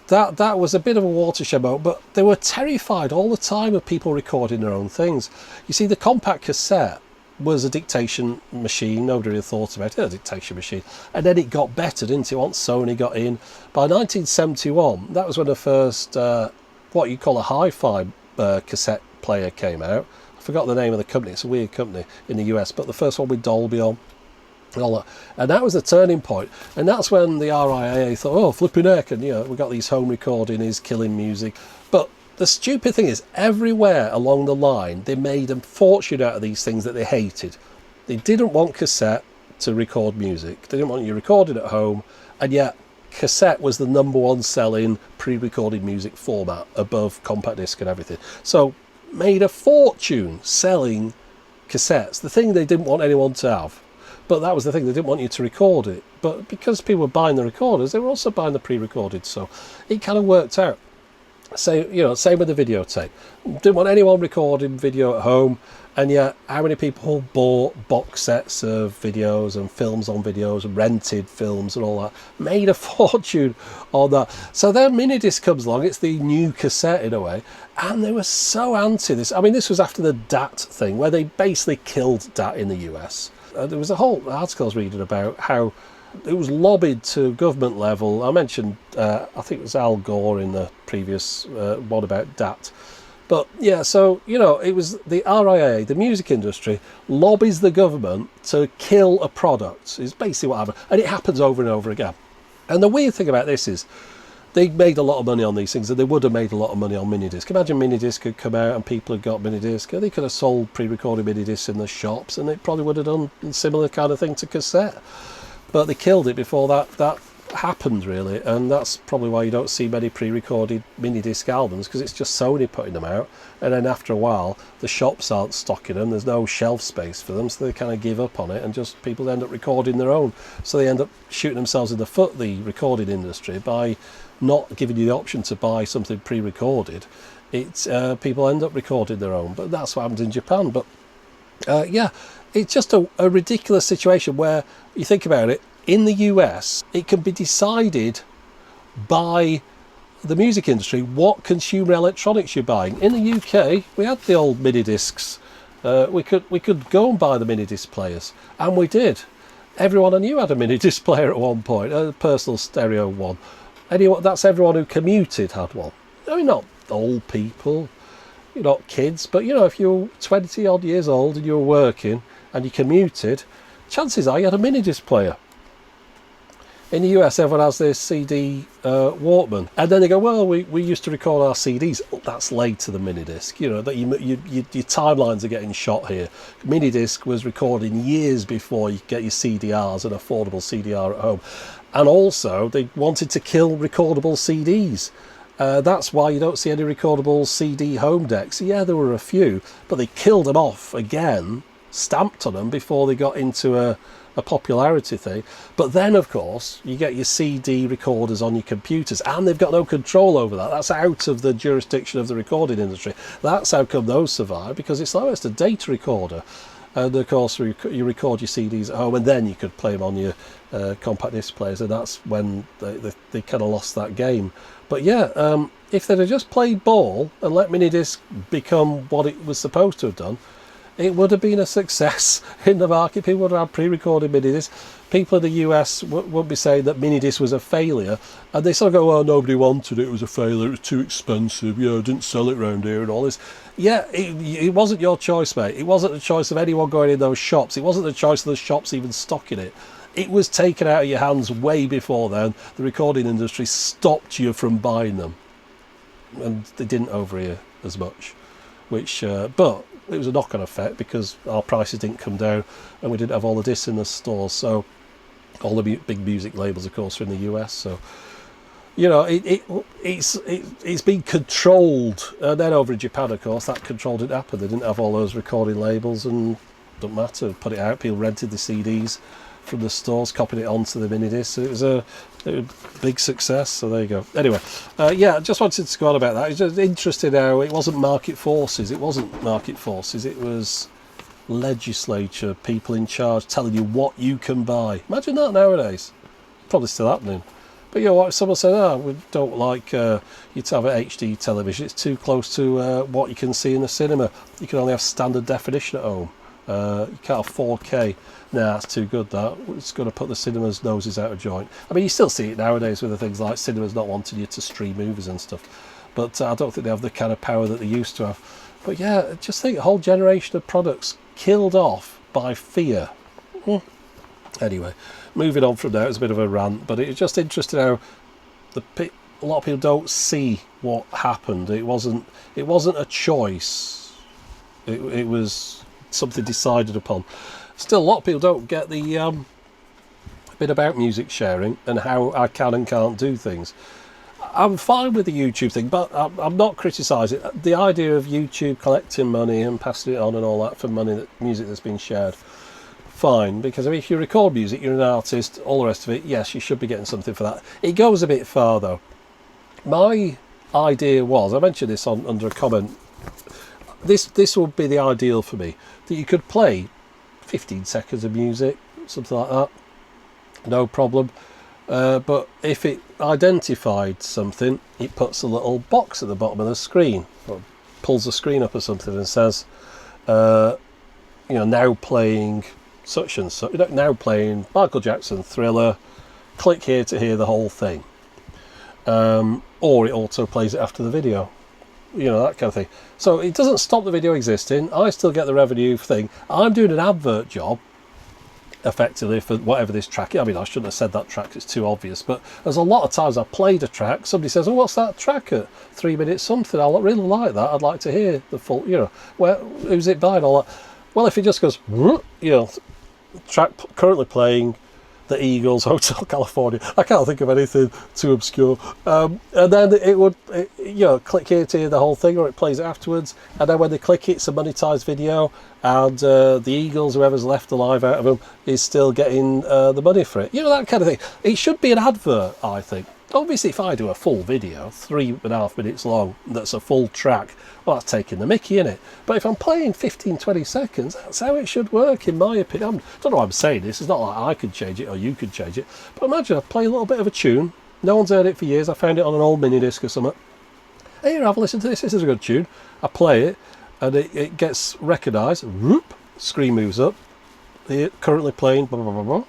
that was a bit of a watershed moment, but they were terrified all the time of people recording their own things. You see, the compact cassette was a dictation machine. Nobody really thought about it, a dictation machine. And then it got better, didn't it, once Sony got in. By 1971, that was when the first, what you call a hi-fi cassette player came out. I forgot the name of the company. It's a weird company in the US, but the first one with Dolby on. And all that. And that was the turning point. And that's when the RIAA thought, oh, flipping heck, and we got these home recording is killing music. But the stupid thing is, everywhere along the line, they made a fortune out of these things that they hated. They didn't want cassette to record music. They didn't want you recording at home. And yet, cassette was the #1 selling pre-recorded music format above compact disc and everything. So, made a fortune selling cassettes, the thing they didn't want anyone to have. But that was the thing, they didn't want you to record it. But because people were buying the recorders, they were also buying the pre-recorded. So, it kind of worked out. So, same with the videotape. Didn't want anyone recording video at home, and yet how many people bought box sets of videos and films on videos, and rented films and all that, made a fortune on that. So then Minidisc comes along, it's the new cassette in a way, and they were so anti this. I mean, this was after the DAT thing, where they basically killed DAT in the US. There was a whole article I was reading about how it was lobbied to government level. I mentioned, I think it was Al Gore in the previous one about DAT. But yeah, so, it was the RIAA, the music industry, lobbies the government to kill a product, is basically what happened. And it happens over and over again. And the weird thing about this is, they made a lot of money on these things, and they would have made a lot of money on Minidisc. Imagine Minidisc had come out and people had got Minidisc. They could have sold pre-recorded Minidiscs in the shops, and it probably would have done a similar kind of thing to cassette. But they killed it before that happened, really, and that's probably why you don't see many pre-recorded mini-disc albums, because it's just Sony putting them out, and then after a while the shops aren't stocking them, there's no shelf space for them, so they kind of give up on it, and just people end up recording their own. So they end up shooting themselves in the foot, the recording industry, by not giving you the option to buy something pre-recorded. It's people end up recording their own, but that's what happens in Japan. But yeah, it's just a ridiculous situation where you think about it. In the US, it can be decided by the music industry what consumer electronics you're buying. In the UK, we had the old mini discs. We could go and buy the mini disc players, and we did. Everyone I knew had a mini disc player at one point, a personal stereo one. Anyway, that's everyone who commuted had one. I mean, not old people, you're not kids, but if you're 20 odd years old and you were working and you commuted, chances are you had a mini disc player. In the US, everyone has this CD Walkman, and then they go, well, we used to record our CDs. Oh, that's later than minidisc. You know, that your timelines are getting shot here. Minidisc was recording years before you get your CDRs, an affordable CDR at home. And also, they wanted to kill recordable CDs. That's why you don't see any recordable CD home decks. Yeah, there were a few, but they killed them off again, stamped on them before they got into a popularity thing. But then, of course, you get your CD recorders on your computers, and they've got no control over that. That's out of the jurisdiction of the recording industry. That's how come those survive, because it's like it's a data recorder. And of course, you record your CDs at home, and then you could play them on your compact disc players, and that's when they kind of lost that game. But yeah, if they'd have just played ball and let minidisc become what it was supposed to have done, it would have been a success in the market. People would have had pre-recorded minidisc. People in the US wouldn't be saying that minidisc was a failure, and they sort of go, "Oh, nobody wanted it. It was a failure. It was too expensive. You know, didn't sell it round here and all this." Yeah, it wasn't your choice, mate. It wasn't the choice of anyone going in those shops. It wasn't the choice of the shops even stocking it. It was taken out of your hands way before then. The recording industry stopped you from buying them, and they didn't over here as much. But it was a knock-on effect because our prices didn't come down and we didn't have all the discs in the stores. So all the big music labels, of course, are in the US. So, you know, it's been controlled. And then over in Japan, of course, that control didn't happen. They didn't have all those recording labels, and don't matter. Put it out. People rented the CDs from the stores, copied it onto the minidisc. So it was a big success. So there you go. Anyway, yeah, I just wanted to go on about that. It's just interesting how it wasn't market forces. It wasn't market forces. It was legislature, people in charge telling you what you can buy. Imagine that nowadays. Probably still happening. But you know what? If someone said, "Oh, we don't like you to have an HD television. It's too close to what you can see in the cinema. You can only have standard definition at home. You can't have 4K. Nah, that's too good, that. It's going to put the cinema's noses out of joint." I mean, you still see it nowadays with the things like cinemas not wanting you to stream movies and stuff. But I don't think they have the kind of power that they used to have. But yeah, just think, a whole generation of products killed off by fear. Anyway, moving on from there, it was a bit of a rant, but it's just interesting how a lot of people don't see what happened. It wasn't a choice. It was something decided upon. Still, a lot of people don't get the bit about music sharing and how I can and can't do things. I'm fine with the YouTube thing, but I'm not criticising the idea of YouTube collecting money and passing it on and all that for music that's been shared. Fine, because I mean, if you record music, you're an artist, all the rest of it, yes, you should be getting something for that. It goes a bit far though. My idea was, I mentioned this under a comment, this would be the ideal for me, that you could play 15 seconds of music, something like that, no problem. But if it identified something, it puts a little box at the bottom of the screen, or pulls the screen up or something and says, now playing such and such, now playing Michael Jackson Thriller, click here to hear the whole thing. Or it auto plays it after the video. That kind of thing. So it doesn't stop the video existing. I still get the revenue thing. I'm doing an advert job, effectively, for whatever this track is. I mean, I shouldn't have said that track, it's too obvious, but there's a lot of times I played a track, somebody says, "Oh, what's that track at 3 minutes something? I really like that. I'd like to hear the full, who's it by and all that." Well, if it just goes, track currently playing the Eagles, Hotel California. I can't think of anything too obscure. And then it would, click here to hear the whole thing, or it plays it afterwards. And then when they click it, it's a monetized video, and the Eagles, whoever's left alive out of them, is still getting the money for it. That kind of thing. It should be an advert, I think. Obviously, if I do a full video, 3.5 minutes long, that's a full track, well, that's taking the mickey, innit? But if I'm playing 15, 20 seconds, that's how it should work, in my opinion. I don't know why I'm saying this. It's not like I could change it or you could change it. But imagine I play a little bit of a tune. No one's heard it for years. I found it on an old mini disc or something. Hey, here, have a listen to this. This is a good tune. I play it, and it gets recognised. Whoop, screen moves up. Here, currently playing, blah, blah, blah,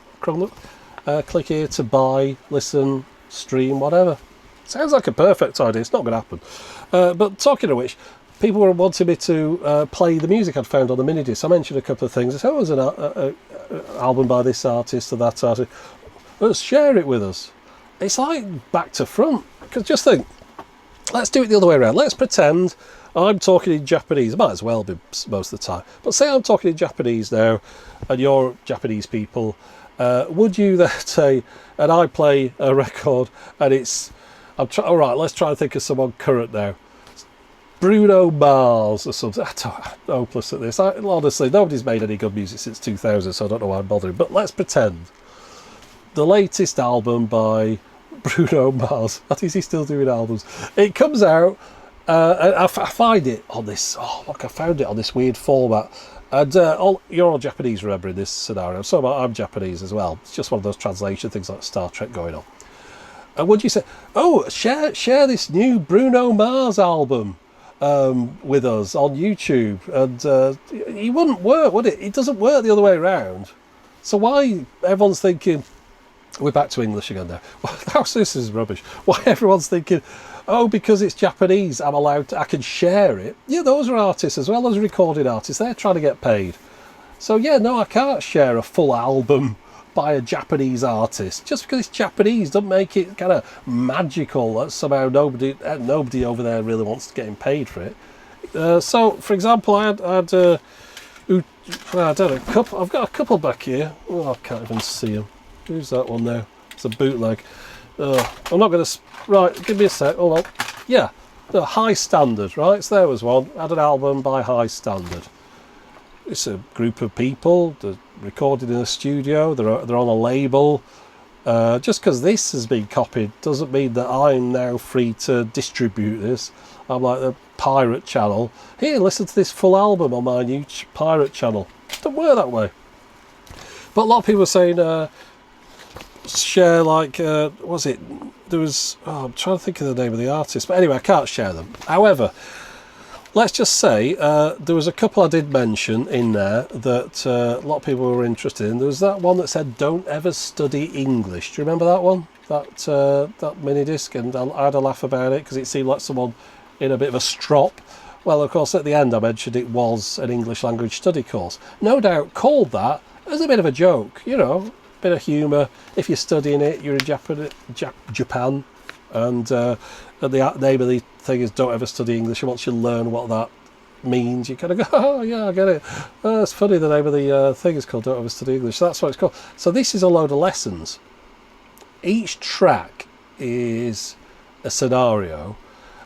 blah. Click here to buy, listen, stream, whatever. Sounds like a perfect idea. It's not going to happen. But talking of which, people were wanting me to play the music I'd found on the minidisc. I mentioned a couple of things. I said, "Oh, there's an album by this artist or that artist." Let's share it with us. It's like back to front. Because just think, let's do it the other way around. Let's pretend I'm talking in Japanese. I might as well be most of the time. But say I'm talking in Japanese now, and you're Japanese people. Would you then say, and I play a record, and it's... all right, let's try and think of someone current now. Bruno Mars or something. I'm hopeless at this. Honestly, nobody's made any good music since 2000, so I don't know why I'm bothering. But let's pretend the latest album by Bruno Mars. Is he still doing albums? It comes out, and I find it on this. Oh, look, I found it on this weird format. And you're all Japanese, remember, in this scenario. So I'm Japanese as well. It's just one of those translation things like Star Trek going on. And would you say, oh, share this new Bruno Mars album with us on YouTube? And it wouldn't work, would it? It doesn't work the other way around. So why everyone's thinking, we're back to English again now. This is rubbish. Why everyone's thinking, oh, because it's Japanese, I can share it. Yeah, those are artists as well, those are recording artists. They're trying to get paid. So yeah, no, I can't share a full album by a Japanese artist. Just because it's Japanese doesn't make it kind of magical that somehow nobody over there really wants to get him paid for it. So, for example, I don't know, I've got a couple back here. Oh, I can't even see them. Who's that one now? It's a bootleg. I'm not going to... Right, give me a sec. Hold on. Yeah, the High Standard, right? So there was one. Had an album by High Standard. It's a group of people. They're recorded in a studio. They're on a label. Just because this has been copied doesn't mean that I'm now free to distribute this. I'm like the pirate channel. Here, listen to this full album on my new pirate channel. It doesn't work that way. But a lot of people are saying... share like was it there was I'm trying to think of the name of the artist, but anyway I can't share them. However, let's just say there was a couple I did mention in there that a lot of people were interested in. There was that one that said don't ever study English. Do you remember that one, that mini disc? And I had a laugh about it because it seemed like someone in a bit of a strop. Well, of course, at the end I mentioned it was an English language study course, no doubt called that as a bit of a joke, you know, bit of humour. If you're studying it, you're in Japan, and the name of the thing is don't ever study English. And once you learn what that means, you kind of go, oh yeah, I get it. It's funny, the name of the thing is called don't ever study English. So that's what it's called. So this is a load of lessons. Each track is a scenario,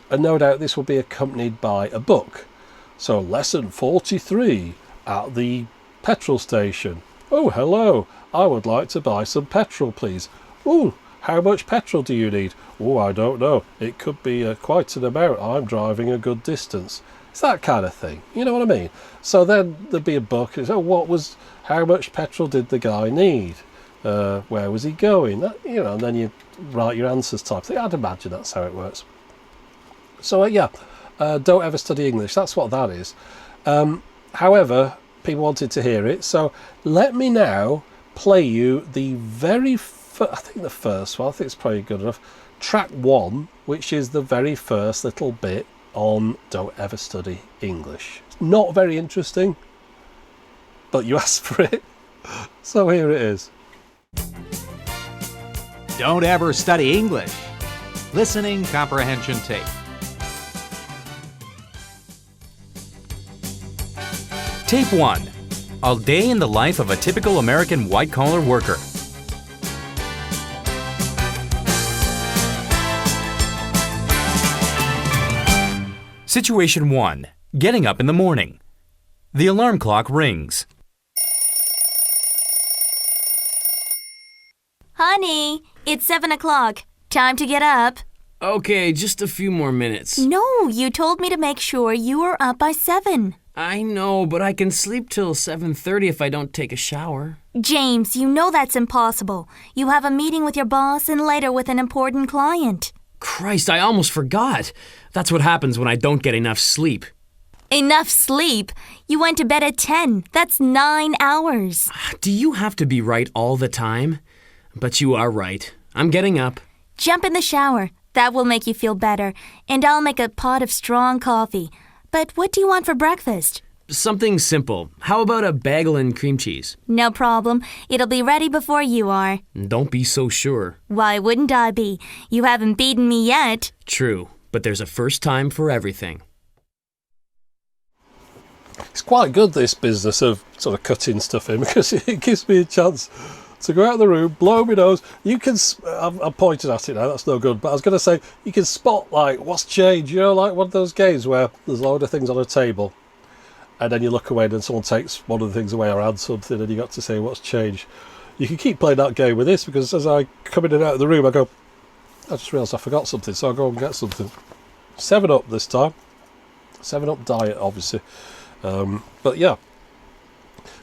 and no doubt this will be accompanied by a book. So lesson 43 at the petrol station. Oh, hello. I would like to buy some petrol, please. Oh, how much petrol do you need? Oh, I don't know. It could be quite an amount. I'm driving a good distance. It's that kind of thing. You know what I mean? So then there'd be a book. How much petrol did the guy need? Where was he going? And then you write your answers type thing. I'd imagine that's how it works. So don't ever study English. That's what that is. However, people wanted to hear it. So let me now play you the very I think the first one. I think it's probably good enough. Track 1, which is the very first little bit on Don't Ever Study English. It's not very interesting, but you asked for it. So here it is. Don't ever study English. Listening comprehension tape. Tape 1. A day in the life of a typical American white-collar worker. Situation 1. Getting up in the morning. The alarm clock rings. Honey, it's 7 o'clock. Time to get up. Okay, just a few more minutes. No, you told me to make sure you were up by 7. I know, but I can sleep till 7:30 if I don't take a shower. James, you know that's impossible. You have a meeting with your boss and later with an important client. Christ, I almost forgot. That's what happens when I don't get enough sleep. Enough sleep? You went to bed at 10. That's 9 hours. Do you have to be right all the time? But you are right. I'm getting up. Jump in the shower. That will make you feel better. And I'll make a pot of strong coffee. But what do you want for breakfast? Something simple. How about a bagel and cream cheese? No problem. It'll be ready before you are. Don't be so sure. Why wouldn't I be? You haven't beaten me yet. True, but there's a first time for everything. It's quite good, this business of sort of cutting stuff in, because it gives me a chance to go out of the room, blow my nose. You can, I'm pointing at it now, that's no good, but I was going to say, you can spot, like, what's changed, you know, like one of those games where there's a load of things on a table, and then you look away and then someone takes one of the things away or adds something, and you got to say what's changed. You can keep playing that game with this, because as I come in and out of the room, I go, I just realised I forgot something, so I'll go and get something. 7-Up this time. 7-Up diet, obviously. But yeah,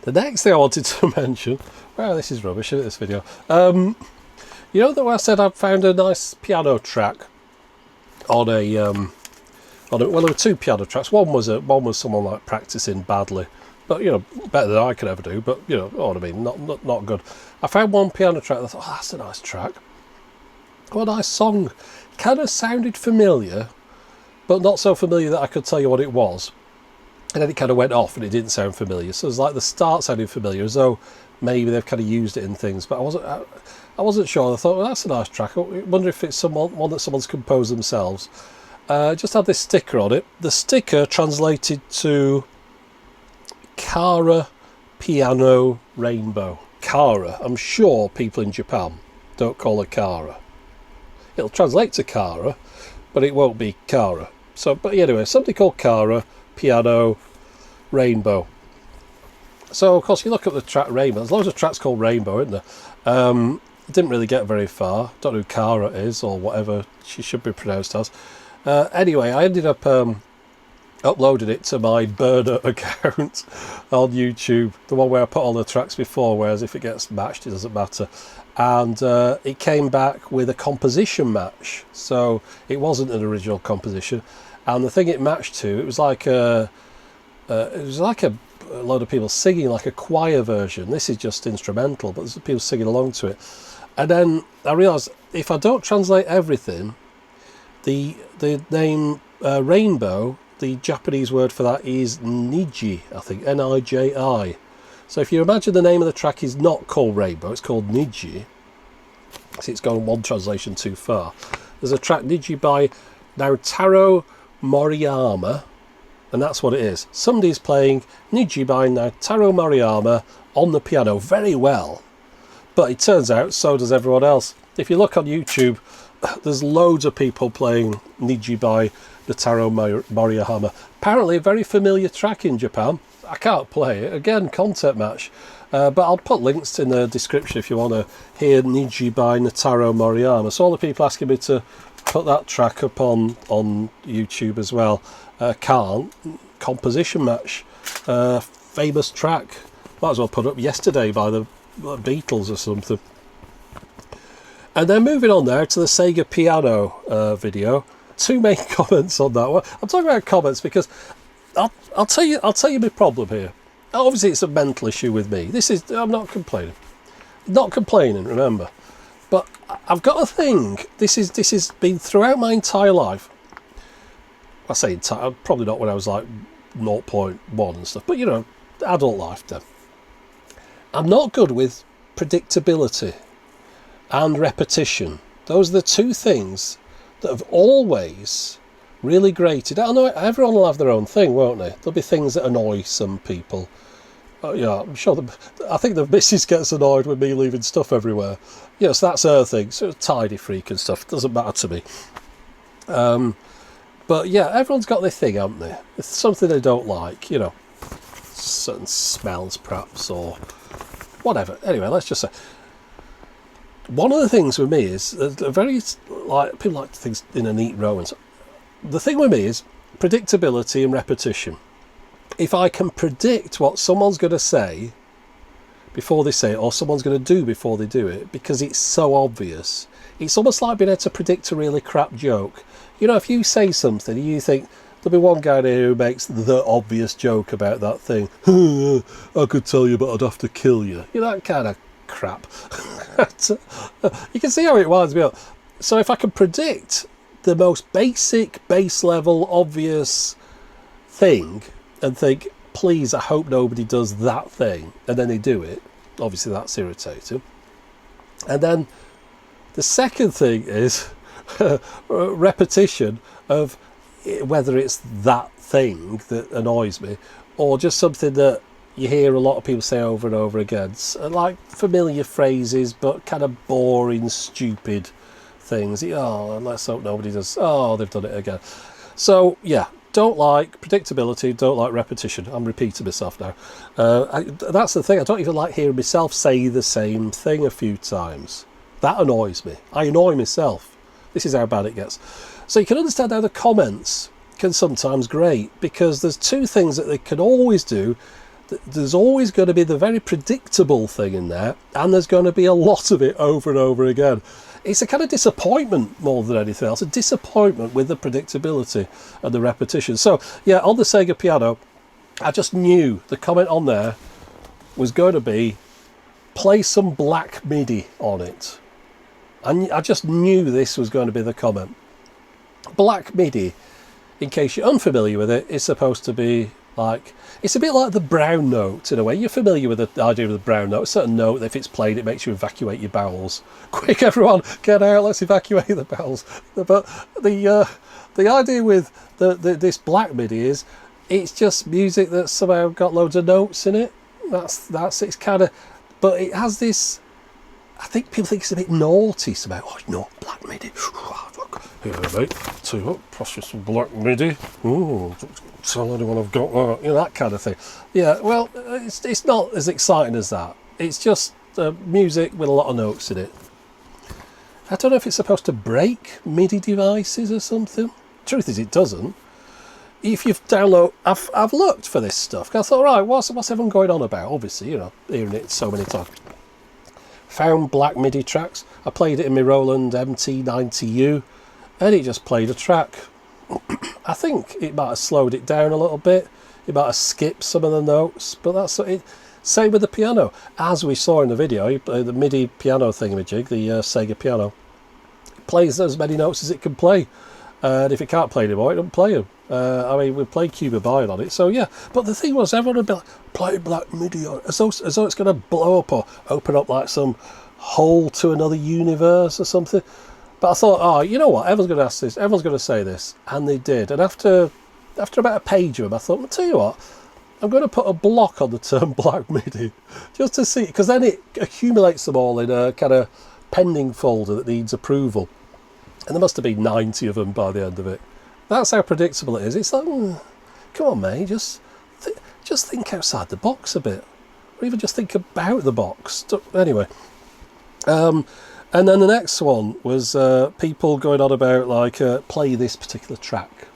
the next thing I wanted to mention, well, this is rubbish, isn't it, this video? You know that when I said I found a nice piano track on well, there were 2 piano tracks. One was someone like practicing badly, but you know, better than I could ever do. But you know what I mean, not good. I found one piano track. And I thought, oh, that's a nice track. What a nice song. Kind of sounded familiar, but not so familiar that I could tell you what it was. And then it kind of went off and it didn't sound familiar. So it was like the start sounded familiar, as though maybe they've kind of used it in things. But I wasn't sure. I thought, well, that's a nice track. I wonder if it's one that someone's composed themselves. Just had this sticker on it. The sticker translated to Kara Piano Rainbow. Kara. I'm sure people in Japan don't call her Kara. It'll translate to Kara, but it won't be Kara. So, but anyway, something called Kara Piano Rainbow. So of course you look up the track Rainbow, there's loads of tracks called Rainbow, isn't there? Didn't really get very far. Don't know who Cara is or whatever she should be pronounced as. Anyway, I ended up uploading it to my burner account on YouTube, the one where I put all the tracks before, whereas if it gets matched it doesn't matter. And it came back with a composition match, so it wasn't an original composition. And the thing it matched to, it was like a load of people singing, like a choir version. This is just instrumental, but there's people singing along to it. And then I realised if I don't translate everything, the name rainbow, the Japanese word for that is Niji, I think, N-I-J-I. So if you imagine the name of the track is not called Rainbow, it's called Niji. See, it's gone one translation too far. There's a track Niji by Naotaro Moriyama, and that's what it is. Somebody's playing Niji by Naotaro Moriyama on the piano very well, but it turns out so does everyone else. If you look on YouTube, there's loads of people playing Niji by Naotaro Moriyama. Apparently a very familiar track in Japan. I can't play it, again, content match, but I'll put links in the description if you want to hear Niji by Naotaro Moriyama. So all the people asking me to put that track up on YouTube as well. Can't. Composition match. Famous track. Might as well put up Yesterday by the Beatles or something. And then moving on there to the Sega piano video. 2 main comments on that one. I'm talking about comments because I'll tell you my problem here. Obviously it's a mental issue with me. I'm not complaining. Not complaining, remember. But I've got a thing. This has been throughout my entire life. I say entire, probably not when I was like 0.1 and stuff, but you know, adult life then. I'm not good with predictability and repetition. Those are the 2 things that have always really grated. I know everyone will have their own thing, won't they? There'll be things that annoy some people. Yeah, I'm sure. I think the missus gets annoyed with me leaving stuff everywhere. Yes, that's her thing. So tidy freak and stuff doesn't matter to me. But yeah, everyone's got their thing, haven't they? It's something they don't like, you know, certain smells perhaps or whatever. Anyway, let's just say one of the things with me is very like people like things in a neat row and so. The thing with me is predictability and repetition. If I can predict what someone's going to say before they say it, or someone's going to do before they do it, because it's so obvious, it's almost like being able to predict a really crap joke. You know, if you say something, you think, there'll be one guy there who makes the obvious joke about that thing. I could tell you, but I'd have to kill you. You know, that kind of crap. You can see how it winds me up. So if I can predict the most basic, base level, obvious thing and think please, I hope nobody does that thing. And then they do it. Obviously, that's irritating. And then the second thing is repetition of whether it's that thing that annoys me or just something that you hear a lot of people say over and over again. Like familiar phrases, but kind of boring, stupid things. Oh, let's hope nobody does. Oh, they've done it again. So, yeah, don't like predictability, don't like repetition. I'm repeating myself now. That's the thing. I don't even like hearing myself say the same thing a few times. That annoys me. I annoy myself. This is how bad it gets. So you can understand how the comments can sometimes grate, because there's two things that they can always do. There's always going to be the very predictable thing in there, and there's going to be a lot of it over and over again. It's a kind of disappointment more than anything else, a disappointment with the predictability and the repetition. So, yeah, on the Sega piano, I just knew the comment on there was going to be, play some black MIDI on it. And I just knew this was going to be the comment. Black MIDI, in case you're unfamiliar with it, is supposed to be like, it's a bit like the brown note in a way. You're familiar with the idea of the brown note. A certain note, if it's played, it makes you evacuate your bowels. Quick, everyone, get out, let's evacuate the bowels. But the idea with this black MIDI is, it's just music that's somehow got loads of notes in it. That's it's kind of, but it has this, I think people think it's a bit naughty somehow. Oh, no, black MIDI. Here, mate, tell you what, pass you some black MIDI. Oh, tell anyone I've got that. You know, that kind of thing. Yeah, well, it's not as exciting as that. It's just music with a lot of notes in it. I don't know if it's supposed to break MIDI devices or something. Truth is, it doesn't. If you've downloaded, I've looked for this stuff. I thought, right, what's everyone going on about? Obviously, you know, hearing it so many times. Found black MIDI tracks. I played it in my Roland MT90U, and it just played a track. I think it might have slowed it down a little bit. It might have skipped some of the notes, but that's it. Same with the piano. As we saw in the video, the MIDI piano thingamajig, the Sega piano, plays as many notes as it can play. And if it can't play anymore, it doesn't play them. I mean, we played Cuba Bion on it, so yeah. But the thing was, everyone would be like, play black MIDI on it, as though it's going to blow up or open up like some hole to another universe or something. But I thought, oh, you know what, everyone's going to ask this, everyone's going to say this, and they did. And after about a page of them, I thought, I'll tell you what, I'm going to put a block on the term black MIDI, just to see, because then it accumulates them all in a kind of pending folder that needs approval. And there must have been 90 of them by the end of it. That's how predictable it is. It's like, come on, mate, just think outside the box a bit, or even just think about the box. Anyway, and then the next one was people going on about like play this particular track.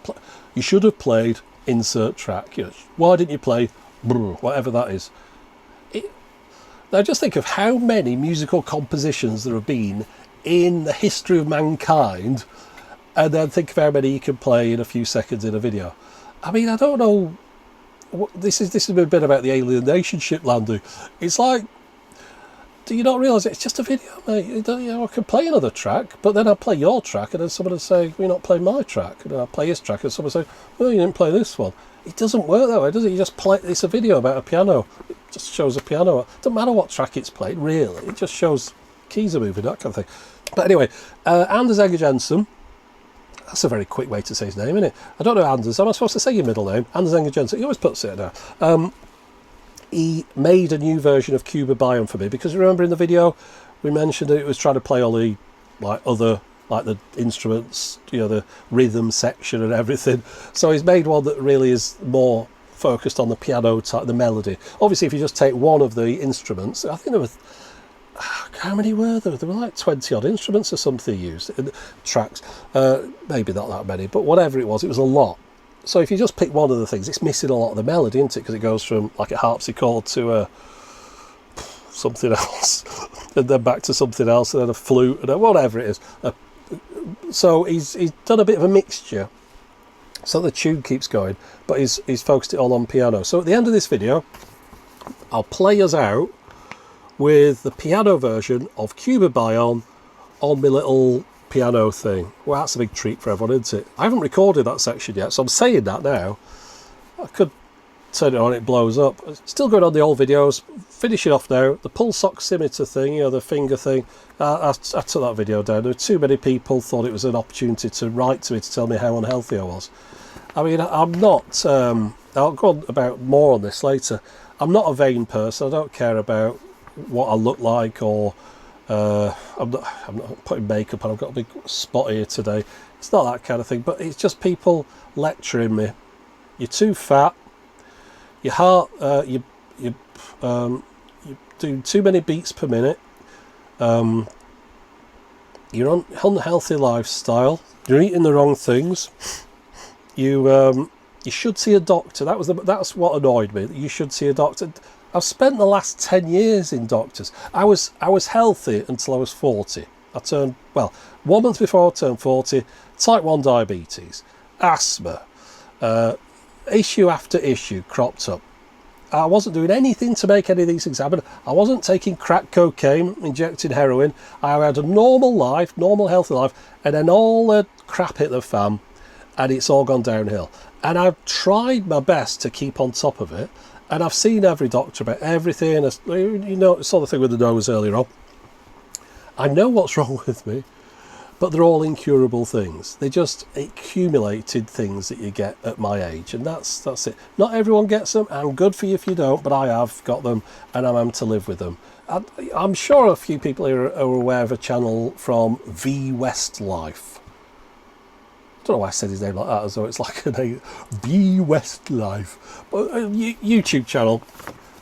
You should have played insert track. You know, why didn't you play whatever that is? Now just think of how many musical compositions there have been in the history of mankind, and then think of how many you can play in a few seconds in a video. I mean, I don't know. This is a bit about the alienation ship landing. It's like, do you not realise it's just a video, mate? You know, I can play another track, but then I'll play your track, and then someone will say, well, you're not playing my track. And then I'll play his track, and someone will say, well, you didn't play this one. It doesn't work that way, does it? You just play, it's a video about a piano. It just shows a piano. It doesn't matter what track it's played, really. It just shows keys are moving, that kind of thing. But anyway, Anders Egger Jensen, that's a very quick way to say his name, isn't it? I don't know Anders, am I supposed to say your middle name? Anders Egger Jensen, he always puts it there. He made a new version of Cuba Bion for me, because remember in the video we mentioned that it was trying to play all the the instruments, you know, the rhythm section and everything. So he's made one that really is more focused on the piano type, the melody. Obviously, if you just take one of the instruments, I think there were, how many were there? There were like 20 odd instruments or something used in the tracks. Maybe not that many, but whatever it was a lot. So if you just pick one of the things, it's missing a lot of the melody, isn't it? Because it goes from like a harpsichord to something else, and then back to something else, and then a flute, and whatever it is. So he's done a bit of a mixture, so the tune keeps going, but he's focused it all on piano. So at the end of this video, I'll play us out with the piano version of Cuba Bion on my little piano thing. Well, that's a big treat for everyone, isn't it? I haven't recorded that section yet, so I'm saying that now. I could turn it on, it blows up. Still going on the old videos. Finishing off now. The pulse oximeter thing, the finger thing. I took that video down. There were too many people thought it was an opportunity to write to me to tell me how unhealthy I was. I mean, I'm not. I'll go on about more on this later. I'm not a vain person. I don't care about what I look like, or I'm not putting makeup on. I've got a big spot here today. It's not that kind of thing. But it's just people lecturing me. You're too fat. Your heart, you do too many beats per minute. You're on unhealthy lifestyle. You're eating the wrong things. You should see a doctor. That's what annoyed me. You should see a doctor. I've spent the last 10 years in doctors. I was healthy until I was 40. I turned 1 month before I turned 40. Type 1 diabetes, asthma, issue after issue cropped up. I wasn't doing anything to make any of these things happen. I wasn't taking crack cocaine, injecting heroin. I had a normal life, normal healthy life, and then all the crap hit the fan, and it's all gone downhill. And I've tried my best to keep on top of it, and I've seen every doctor about everything. Saw the thing with the nose earlier on. I know what's wrong with me, but they're all incurable things. They're just accumulated things that you get at my age, and that's it. Not everyone gets them, and good for you if you don't, but I have got them, and I'm having to live with them. I'm sure a few people here are aware of a channel from V Westlife. I don't know why I said his name like that, as though it's like a name. V Westlife. But a YouTube channel,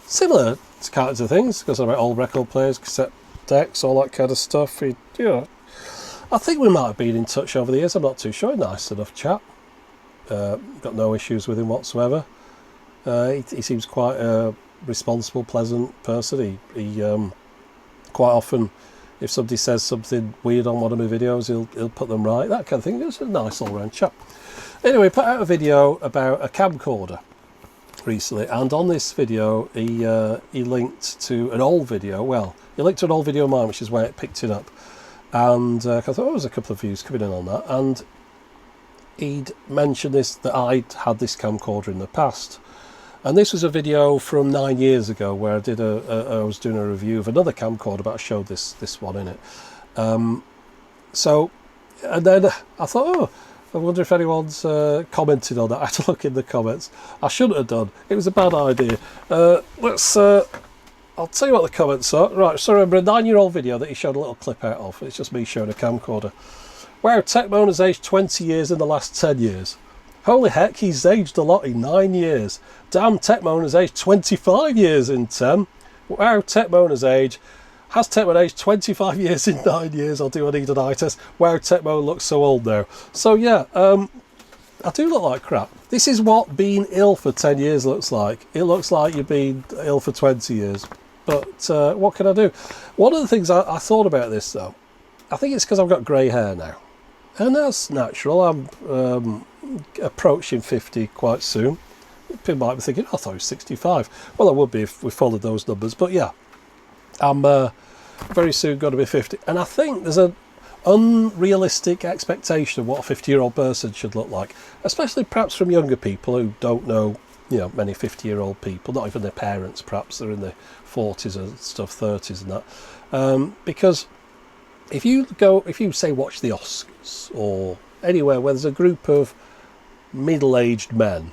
similar kinds of things, because about old record players, cassette decks, all that kind of stuff. I think we might have been in touch over the years. I'm not too sure. Nice enough chap. Got no issues with him whatsoever. He seems quite a responsible, pleasant person. He quite often, if somebody says something weird on one of my videos, he'll put them right. That kind of thing. He's a nice all-round chap. Anyway, put out a video about a camcorder recently, and on this video he linked to an old video. Well, he linked to an old video of mine, which is where it picked it up. And I thought, there was a couple of views coming in on that, and he'd mentioned that I'd had this camcorder in the past, and this was a video from 9 years ago where I was doing a review of another camcorder, but I showed this one in it. And then I thought, I wonder if anyone's commented on that. I had to look in the comments. I shouldn't have done. It was a bad idea. I'll tell you what the comments are. Right, so remember a 9-year-old video that he showed a little clip out of. It's just me showing a camcorder. Wow, Techmoan has aged 20 years in the last 10 years. Holy heck, he's aged a lot in 9 years. Damn, Techmoan has aged 25 years in 10. Wow, Techmoan has aged. Has Techmoan aged 25 years in 9 years? I'll do a need an eye test. Wow, Techmoan looks so old now. So yeah, I do look like crap. This is what being ill for 10 years looks like. It looks like you've been ill for 20 years. But what can I do? One of the things I thought about this, though, I think it's because I've got grey hair now. And that's natural. I'm approaching 50 quite soon. People might be thinking, I thought I was 65. Well, I would be if we followed those numbers. But yeah, I'm very soon going to be 50. And I think there's an unrealistic expectation of what a 50-year-old person should look like, especially perhaps from younger people who don't know, many 50-year-old people, not even their parents, perhaps they're in their 40s and stuff, 30s and that. Because if you say watch the Oscars or anywhere where there's a group of middle-aged men,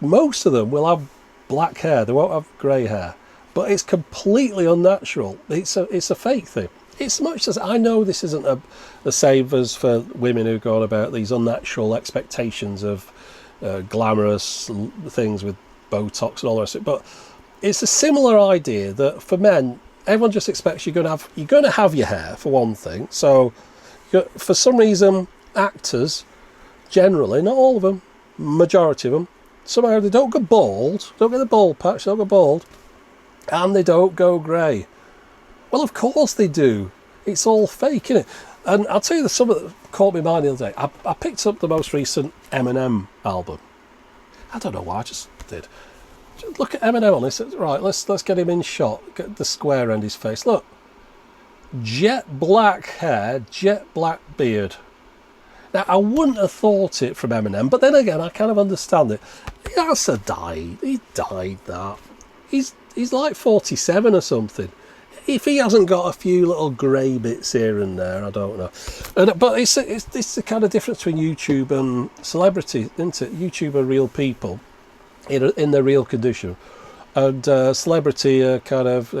most of them will have black hair, they won't have grey hair, but it's completely unnatural. It's a fake thing. It's much as I know this isn't the same as for women who go on about these unnatural expectations of glamorous things with Botox and all the rest of it, but it's a similar idea that for men, everyone just expects you're going to have your hair for one thing. So for some reason, actors generally, not all of them, majority of them, somehow they don't go bald, don't get the bald patch, they don't go bald, and they don't go grey. Well, of course they do. It's all fake, isn't it? And I'll tell you something that caught me mind the other day. I picked up the most recent Eminem album. I don't know why, I just did. Just look at Eminem on this. Right, let's get him in shot. Get the square around his face. Look. Jet black hair, jet black beard. Now, I wouldn't have thought it from Eminem, but then again, I kind of understand it. He has to die. He died that. He's like 47 or something. If he hasn't got a few little grey bits here and there, I don't know. But it's the kind of difference between YouTube and celebrity, isn't it? YouTube are real people in their real condition. And celebrity are kind of...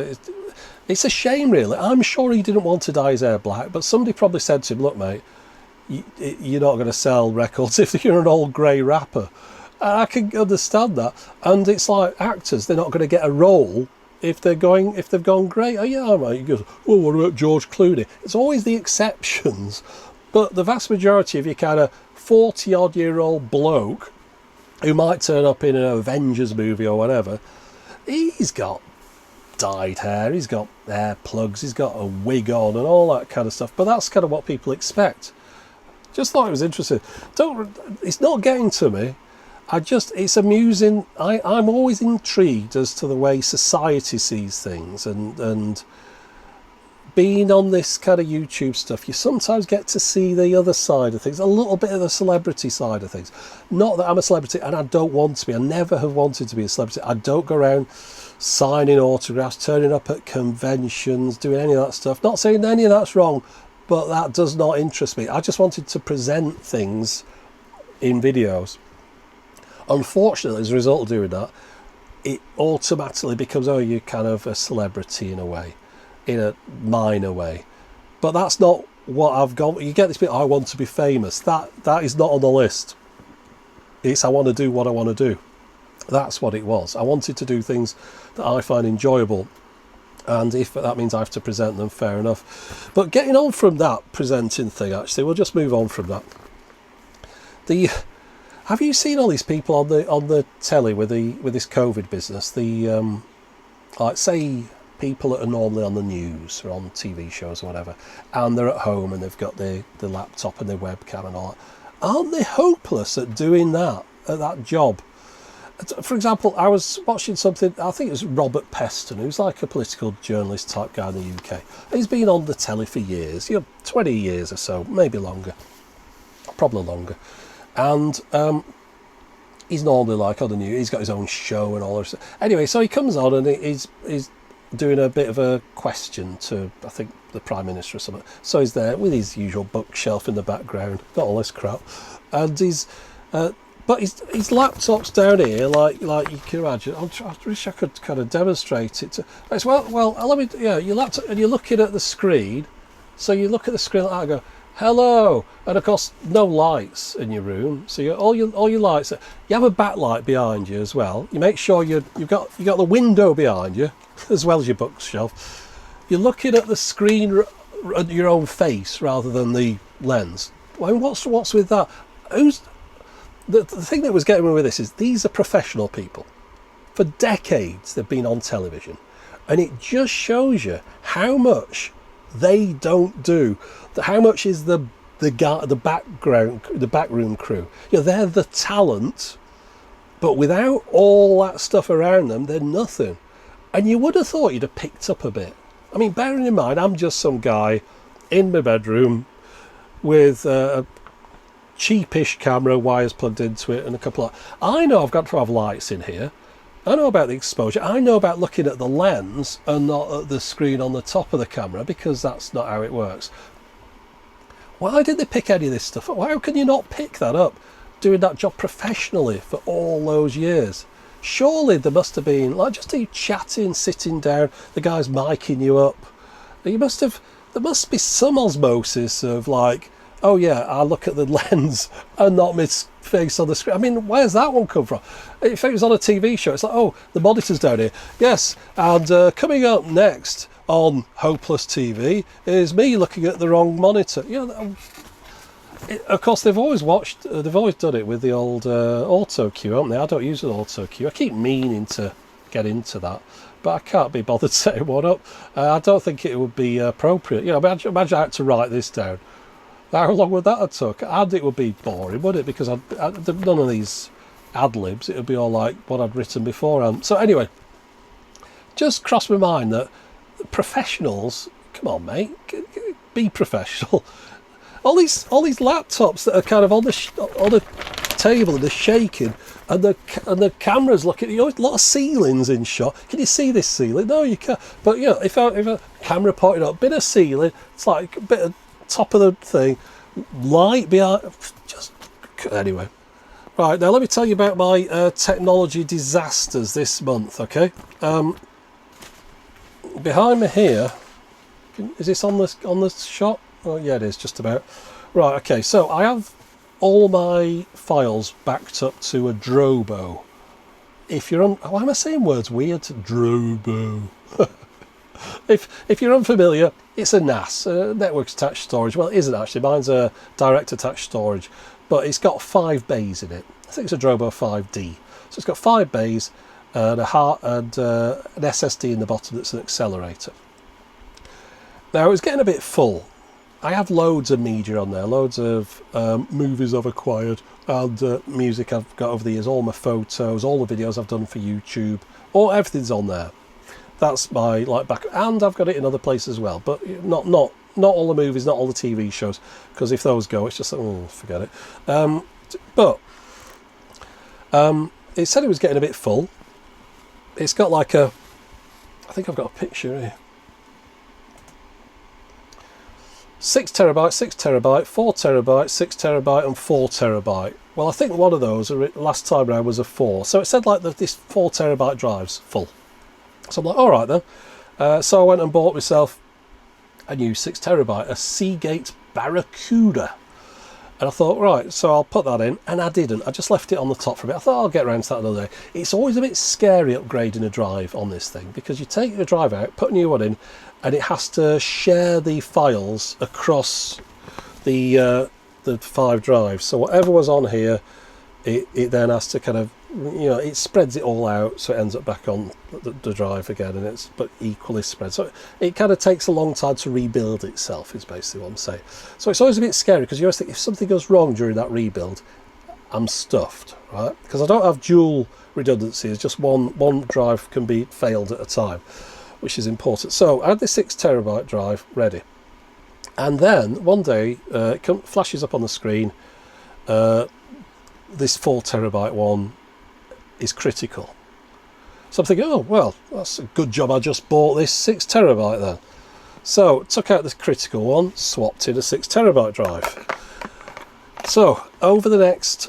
It's a shame, really. I'm sure he didn't want to dye his hair black, but somebody probably said to him, look, mate, you're not going to sell records if you're an old grey rapper. I can understand that. And it's like actors, they're not going to get a role if they've gone grey. Oh yeah, all right. You go, well, what about George Clooney? It's always the exceptions. But the vast majority of your kind of 40-odd-year-old bloke who might turn up in an Avengers movie or whatever, he's got dyed hair, he's got hair plugs, he's got a wig on and all that kind of stuff. But that's kind of what people expect. Just thought it was interesting. It's not getting to me. It's amusing. I'm always intrigued as to the way society sees things, and being on this kind of YouTube stuff, you sometimes get to see the other side of things, a little bit of the celebrity side of things. Not that I'm a celebrity, and I don't want to be. I never have wanted to be a celebrity. I don't go around signing autographs, turning up at conventions, doing any of that stuff. Not saying any of that's wrong, but that does not interest me. I just wanted to present things in videos. Unfortunately, as a result of doing that, it automatically becomes, oh, you're kind of a celebrity in a way, in a minor way. But that's not what I've got. You get this bit, I want to be famous. That is not on the list. It's I want to do what I want to do. That's what it was. I wanted to do things that I find enjoyable. And if that means I have to present them, fair enough. But getting on from that presenting thing, actually, we'll just move on from that. Have you seen all these people on the telly with this COVID business? Like say people that are normally on the news or on TV shows or whatever, and they're at home and they've got the laptop and their webcam and all that. Aren't they hopeless at doing that, at that job? For example, I was watching something, I think it was Robert Peston, who's like a political journalist type guy in the UK. He's been on the telly for years, 20 years or so, maybe longer, probably longer. And he's normally like on the news, he's got his own show and all that stuff. Anyway, so he comes on and he's doing a bit of a question to, I think, the Prime Minister or something. So he's there with his usual bookshelf in the background, got all this crap. And but his laptop's down here, like you can imagine. I wish I could kind of demonstrate it. Let me. Yeah, your laptop, and you're looking at the screen. So you look at the screen like that and go, hello, and of course no lights in your room. So all your lights. You have a backlight behind you as well. You make sure you've got the window behind you as well as your bookshelf. You're looking at the screen at your own face rather than the lens. Well, what's with that? The thing that was getting me with this is these are professional people. For decades they've been on television, and it just shows you how much they don't do. How much is the backroom crew? They're the talent, but without all that stuff around them, they're nothing. And you would have thought you'd have picked up a bit. I mean, bearing in mind, I'm just some guy in my bedroom with a cheapish camera, wires plugged into it, and a couple of... I know I've got to have lights in here. I know about the exposure. I know about looking at the lens and not at the screen on the top of the camera, because that's not how it works. Why did they pick any of this stuff up? How can you not pick that up doing that job professionally for all those years? Surely there must have been, like, just you chatting, sitting down, the guy's micing you up. There must be some osmosis of like, oh yeah, I look at the lens and not my face on the screen. I mean, where's that one come from? If it was on a TV show, it's like, oh, the monitor's down here. Yes, and coming up next on Hopeless TV is me looking at the wrong monitor. Of course, they've always done it with the old auto cue, haven't they? I don't use an auto cue. I keep meaning to get into that, but I can't be bothered setting one up. I don't think it would be appropriate. Imagine I had to write this down. How long would that have took? And it would be boring, wouldn't it? Because none of these ad-libs, it would be all like what I'd written beforehand. So anyway, just crossed my mind that professionals, come on mate, be professional. all these laptops that are kind of on the table and they're shaking, and the camera's looking. You know, a lot of ceilings in shot. Can you see this ceiling? No, you can't. But you know, if a camera pointed up, bit of ceiling, it's like a bit of top of the thing, light behind. Just anyway. Right, now let me tell you about my technology disasters this month, okay? Behind me here, is this on the shot? Oh yeah, it is, just about. Right, okay, so I have all my files backed up to a Drobo. If you're why am I saying words weird? Drobo. If you're unfamiliar, it's a NAS, network attached storage. Well, it isn't actually, mine's a direct attached storage. But it's got 5 bays in it. I think it's a Drobo 5D. So it's got 5 bays and a heart and an SSD in the bottom that's an accelerator. Now it's getting a bit full. I have loads of media on there, loads of movies I've acquired and music I've got over the years, all my photos, all the videos I've done for YouTube, everything's on there. That's my back, and I've got it in other places as well, but not all the movies, not all the TV shows, because if those go, it's just like, oh, forget it. But it said it was getting a bit full. It's got I think I've got a picture here. 6 terabyte, 6 terabyte, 4 terabyte, 6 terabyte, and 4 terabyte. Well, I think one of those last time around was a 4. So it said this 4 terabyte drive's full. So I'm like, all right then. So I went and bought myself a new 6 terabyte, a Seagate Barracuda. And I thought, right, so I'll put that in, and I didn't. I just left it on the top for a bit. I thought I'll get around to that another day. It's always a bit scary upgrading a drive on this thing, because you take the drive out, put a new one in, and it has to share the files across the 5 drives. So whatever was on here, it then has to kind of, it spreads it all out, so it ends up back on the drive again, and but equally spread. So it kind of takes a long time to rebuild itself, is basically what I'm saying. So it's always a bit scary, because you always think if something goes wrong during that rebuild, I'm stuffed, right? Because I don't have dual redundancies, just one drive can be failed at a time, which is important. So I had this 6 terabyte drive ready, and then one day it flashes up on the screen, this 4 terabyte one is critical. So I'm thinking, oh well, that's a good job I just bought this 6 terabyte then. So took out this critical one, swapped in a 6 terabyte drive. So over the next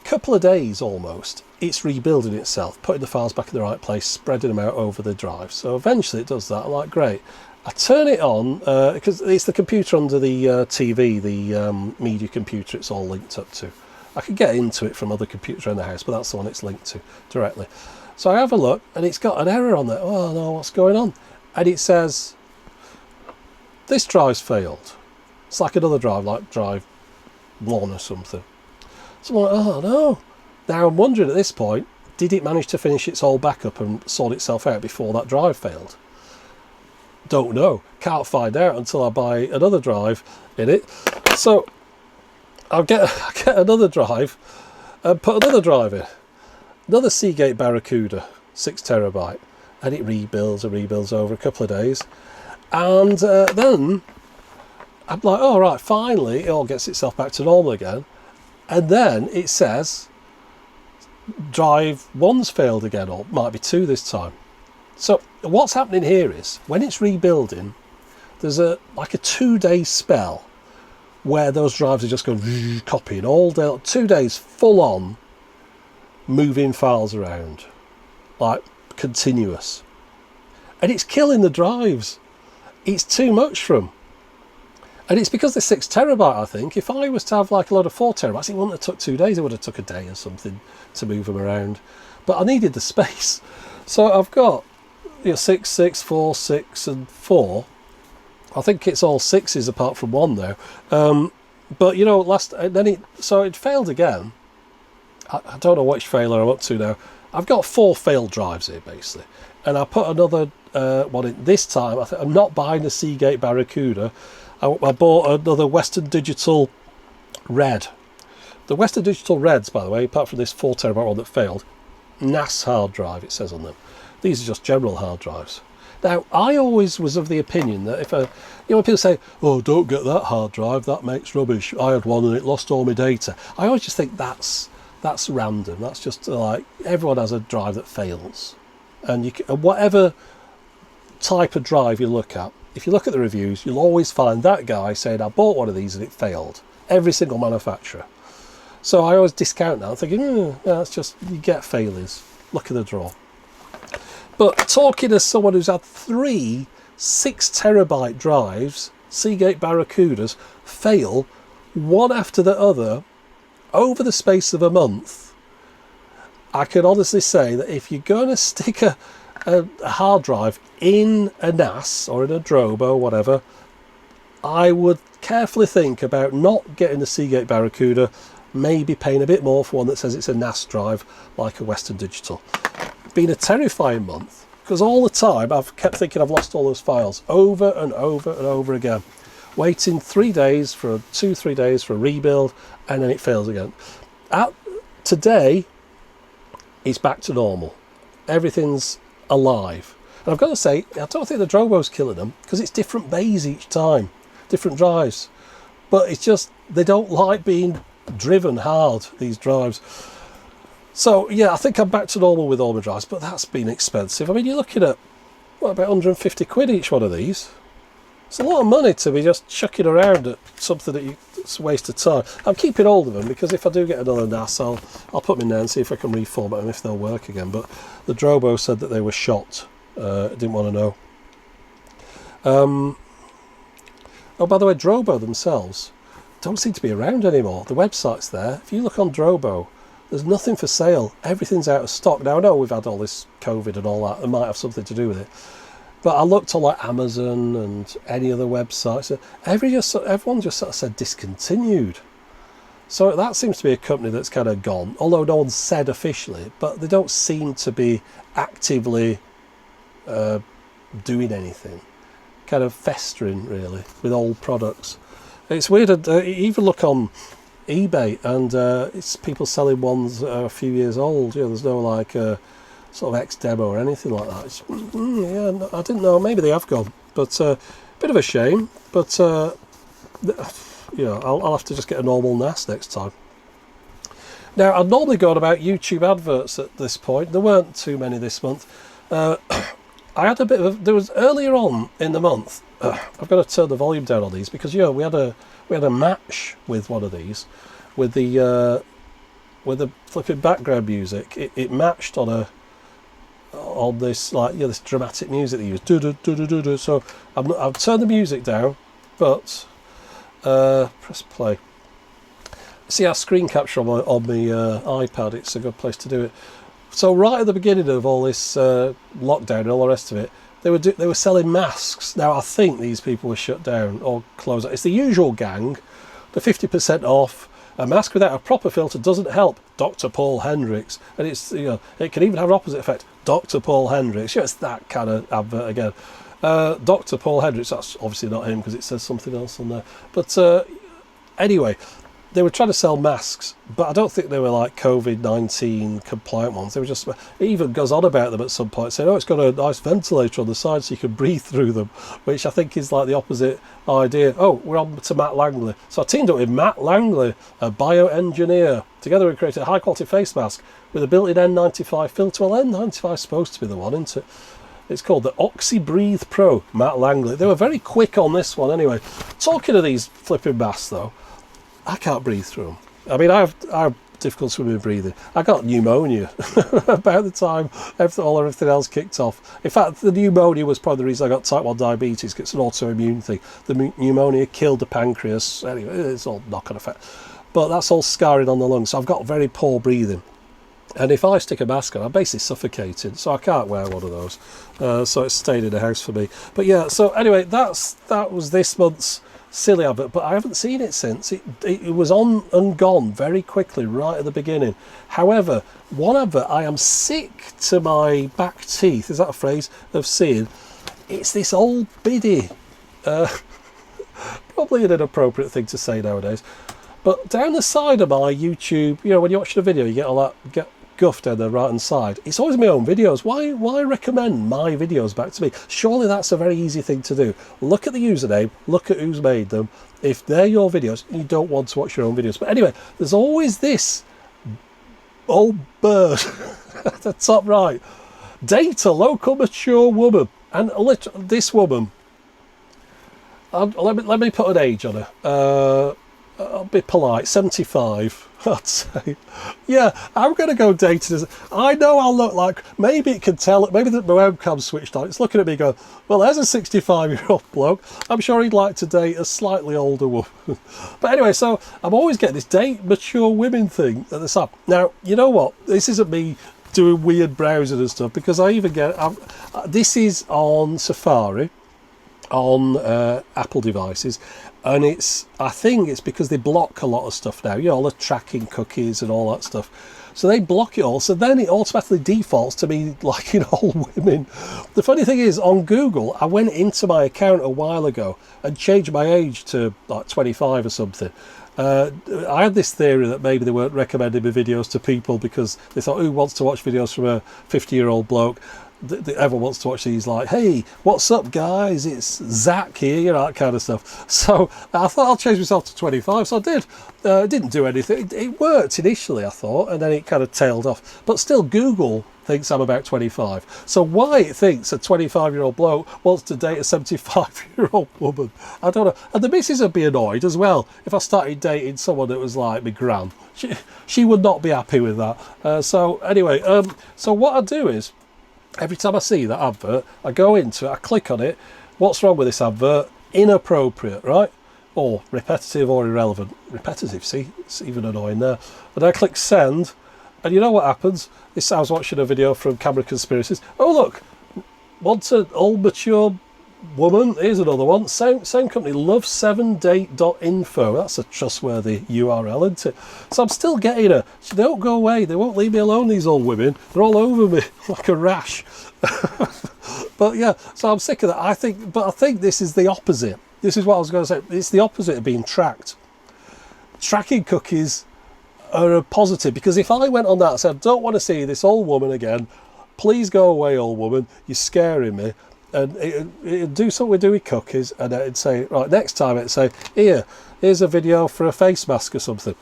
couple of days almost, it's rebuilding itself, putting the files back in the right place, spreading them out over the drive. So eventually it does that. I'm like, great. I turn it on because it's the computer under the TV, the media computer it's all linked up to. I could get into it from other computers around the house, but that's the one it's linked to directly. So I have a look, and it's got an error on there. Oh no, what's going on? And it says, this drive's failed. It's like another drive, like drive 1 or something. So I'm like, oh no. Now I'm wondering at this point, did it manage to finish its whole backup and sort itself out before that drive failed? Don't know. Can't find out until I buy another drive in it. So I'll get another drive and put another drive in. Another Seagate Barracuda, 6 terabyte. And it rebuilds and rebuilds over a couple of days. And then I'm like, oh right, finally it all gets itself back to normal again. And then it says drive 1's failed again, or might be 2 this time. So what's happening here is, when it's rebuilding, there's a 2-day spell where those drives are just going copying all day, 2 days full on moving files around, like continuous. And it's killing the drives. It's too much for them. And it's because they're 6 terabyte, I think. If I was to have like a lot of 4 terabytes, it wouldn't have took 2 days. It would have took a day or something to move them around. But I needed the space. So I've got 6, 6, 4, 6 and 4. I think it's all 6s apart from 1 now. But so it failed again. I don't know which failure I'm up to now. I've got 4 failed drives here basically, and I put another one in. This time I'm not buying the Seagate Barracuda. I bought another Western Digital Red. The Western Digital Reds, by the way, apart from this 4 terabyte one that failed, NAS hard drive it says on them. These are just general hard drives. Now, I always was of the opinion that if when people say, "Oh, don't get that hard drive, that makes rubbish. I had one and it lost all my data." I always just think that's random. That's just like everyone has a drive that fails, and whatever type of drive you look at, if you look at the reviews, you'll always find that guy saying, "I bought one of these and it failed." Every single manufacturer. So I always discount that. I'm thinking, that's just, you get failures. Look at the draw. But talking as someone who's had 3 6-terabyte drives, Seagate Barracudas, fail one after the other over the space of a month, I can honestly say that if you're going to stick a hard drive in a NAS or in a Drobo or whatever, I would carefully think about not getting the Seagate Barracuda, maybe paying a bit more for one that says it's a NAS drive like a Western Digital. It's been a terrifying month because all the time I've kept thinking I've lost all those files over and over and over again. Waiting 3 days for 2-3 days for a rebuild, and then it fails again. Today, it's back to normal. Everything's alive. And I've got to say, I don't think the Drobo's killing them because it's different bays each time, different drives. But it's just, they don't like being driven hard, these drives. So yeah, I think I'm back to normal with all my drives, but that's been expensive. I mean, you're looking at, about 150 quid each one of these. It's a lot of money to be just chucking around at something that it's a waste of time. I'm keeping hold of them because if I do get another NAS, I'll put them in there and see if I can reformat them, if they'll work again. But the Drobo said that they were shot. Didn't want to know. Oh, by the way, Drobo themselves don't seem to be around anymore. The website's there. If you look on Drobo, there's nothing for sale. Everything's out of stock. Now, I know we've had all this COVID and all that. It might have something to do with it. But I looked on like Amazon and any other websites. Everyone just sort of said discontinued. So that seems to be a company that's kind of gone. Although no one's said officially, but they don't seem to be actively doing anything. Kind of festering, really, with old products. It's weird. You even look on eBay, and it's people selling ones that are a few years old. You know, there's no like sort of ex-demo or anything like that. Yeah, I didn't know. Maybe they have gone, but bit of a shame. But you know, I'll have to just get a normal NAS next time. Now, I'd normally go on about YouTube adverts at this point. There weren't too many this month. I had a bit of. There was earlier on in the month. I've got to turn the volume down on these because we had a match with one of these, with the flipping background music. It matched on this like this dramatic music they use. Do. So I've turned the music down, but press play. See our screen capture on my iPad. It's a good place to do it. So right at the beginning of all this lockdown and all the rest of it, they were selling masks. Now I think these people were shut down or closed. It's the usual gang. The 50% off. A mask without a proper filter doesn't help. Dr. Paul Hendricks, and it's it can even have an opposite effect. Dr. Paul Hendricks. It's that kind of advert again. Dr. Paul Hendricks. That's obviously not him because it says something else on there. But anyway. They were trying to sell masks, but I don't think they were like COVID-19 compliant ones. They were just, it even goes on about them at some point, saying, it's got a nice ventilator on the side so you can breathe through them, which I think is like the opposite idea. Oh, we're on to Matt Langley. So I teamed up with Matt Langley, a bioengineer. Together we created a high-quality face mask with a built-in N95 filter. Well, N95 is supposed to be the one, isn't it? It's called the OxyBreathe Pro, Matt Langley. They were very quick on this one anyway. Talking of these flipping masks, though, I can't breathe through them. I mean, I have difficulty with breathing. I got pneumonia about the time everything else kicked off. In fact, the pneumonia was probably the reason I got type 1 diabetes. It's an autoimmune thing. The pneumonia killed the pancreas. Anyway, it's all knock-on effect. But that's all scarring on the lungs. So I've got very poor breathing. And if I stick a mask on, I'm basically suffocating. So I can't wear one of those. So it's stayed in the house for me. But yeah, so anyway, that was this month's silly advert, but I haven't seen it since. It was on and gone very quickly right at the beginning. However, one advert I am sick to my back teeth, is that a phrase, of seeing. It's this old biddy. Probably an inappropriate thing to say nowadays. But down the side of my YouTube, when you're watching a video, you get all that guff down the right hand side. It's always my own videos. Why recommend my videos back to me? Surely that's a very easy thing to do. Look at the username, look at who's made them. If they're your videos, you don't want to watch your own videos. But anyway, there's always this old bird at the top right. Date a local mature woman. And this woman, let me put an age on her. I'll be polite, 75, I'd say. Yeah, I'm going to go dating as... I know I'll look like... Maybe it can tell... Maybe my webcam's switched on. It's looking at me going, well, there's a 65-year-old bloke. I'm sure he'd like to date a slightly older woman. But anyway, so I'm always getting this date mature women thing at the top. Now, you know what? This isn't me doing weird browsing and stuff, because I even get... this is on Safari, on Apple devices, and I think it's because they block a lot of stuff now, all the tracking cookies and all that stuff, so they block it all, so then it automatically defaults to me liking old women. The funny thing is, on Google, I went into my account a while ago and changed my age to like 25 or something. I had this theory that maybe they weren't recommending my videos to people because they thought, who wants to watch videos from a 50-year-old bloke? Everyone wants to watch these, like, hey, what's up guys, it's Zach here, that kind of stuff. So I thought I'll change myself to 25, so I did. It didn't do anything. It worked initially, I thought, and then it kind of tailed off. But still, Google thinks I'm about 25. So why it thinks a 25-year-old bloke wants to date a 75-year-old woman, I don't know. And the missus would be annoyed as well if I started dating someone that was like my gran. She would not be happy with that. So anyway, so what I do is, every time I see that advert, I go into it, I click on it. What's wrong with this advert? Inappropriate, right? Or repetitive or irrelevant. Repetitive, see? It's even annoying there. And I click send, and you know what happens? I was watching a video from Camera Conspiracies. Oh, look, want an old mature woman? Here's another one. Same company, love7date.info. That's a trustworthy URL, isn't it? So I'm still getting her. They don't go away. They won't leave me alone, these old women. They're all over me like a rash. But yeah, so I'm sick of that. I think this is the opposite. This is what I was going to say. It's the opposite of being tracked. Tracking cookies are a positive, because if I went on that and said, I don't want to see this old woman again, please go away, old woman, you're scaring me, and it'd do something we do with cookies, and it'd say, right, next time it'd say, here's a video for a face mask or something.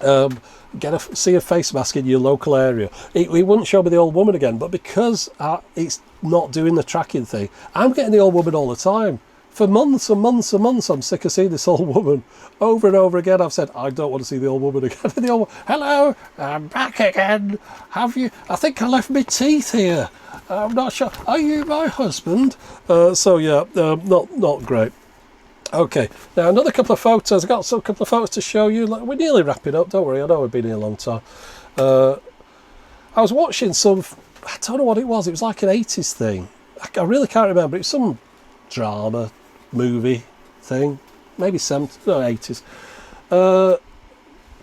See a face mask in your local area. It wouldn't show me the old woman again, but because it's not doing the tracking thing, I'm getting the old woman all the time. For months and months and months, I'm sick of seeing this old woman. Over and over again, I've said, I don't want to see the old woman again. The old, hello, I'm back again. Have you? I think I left my teeth here. I'm not sure. Are you my husband? So yeah, not great. Okay, now another couple of photos. I've got a couple of photos to show you. We're nearly wrapping up, don't worry. I know we've been here a long time. I was watching some, I don't know what it was. It was like an 80s thing. I really can't remember. It was some drama movie thing, maybe 70s, no, 80s.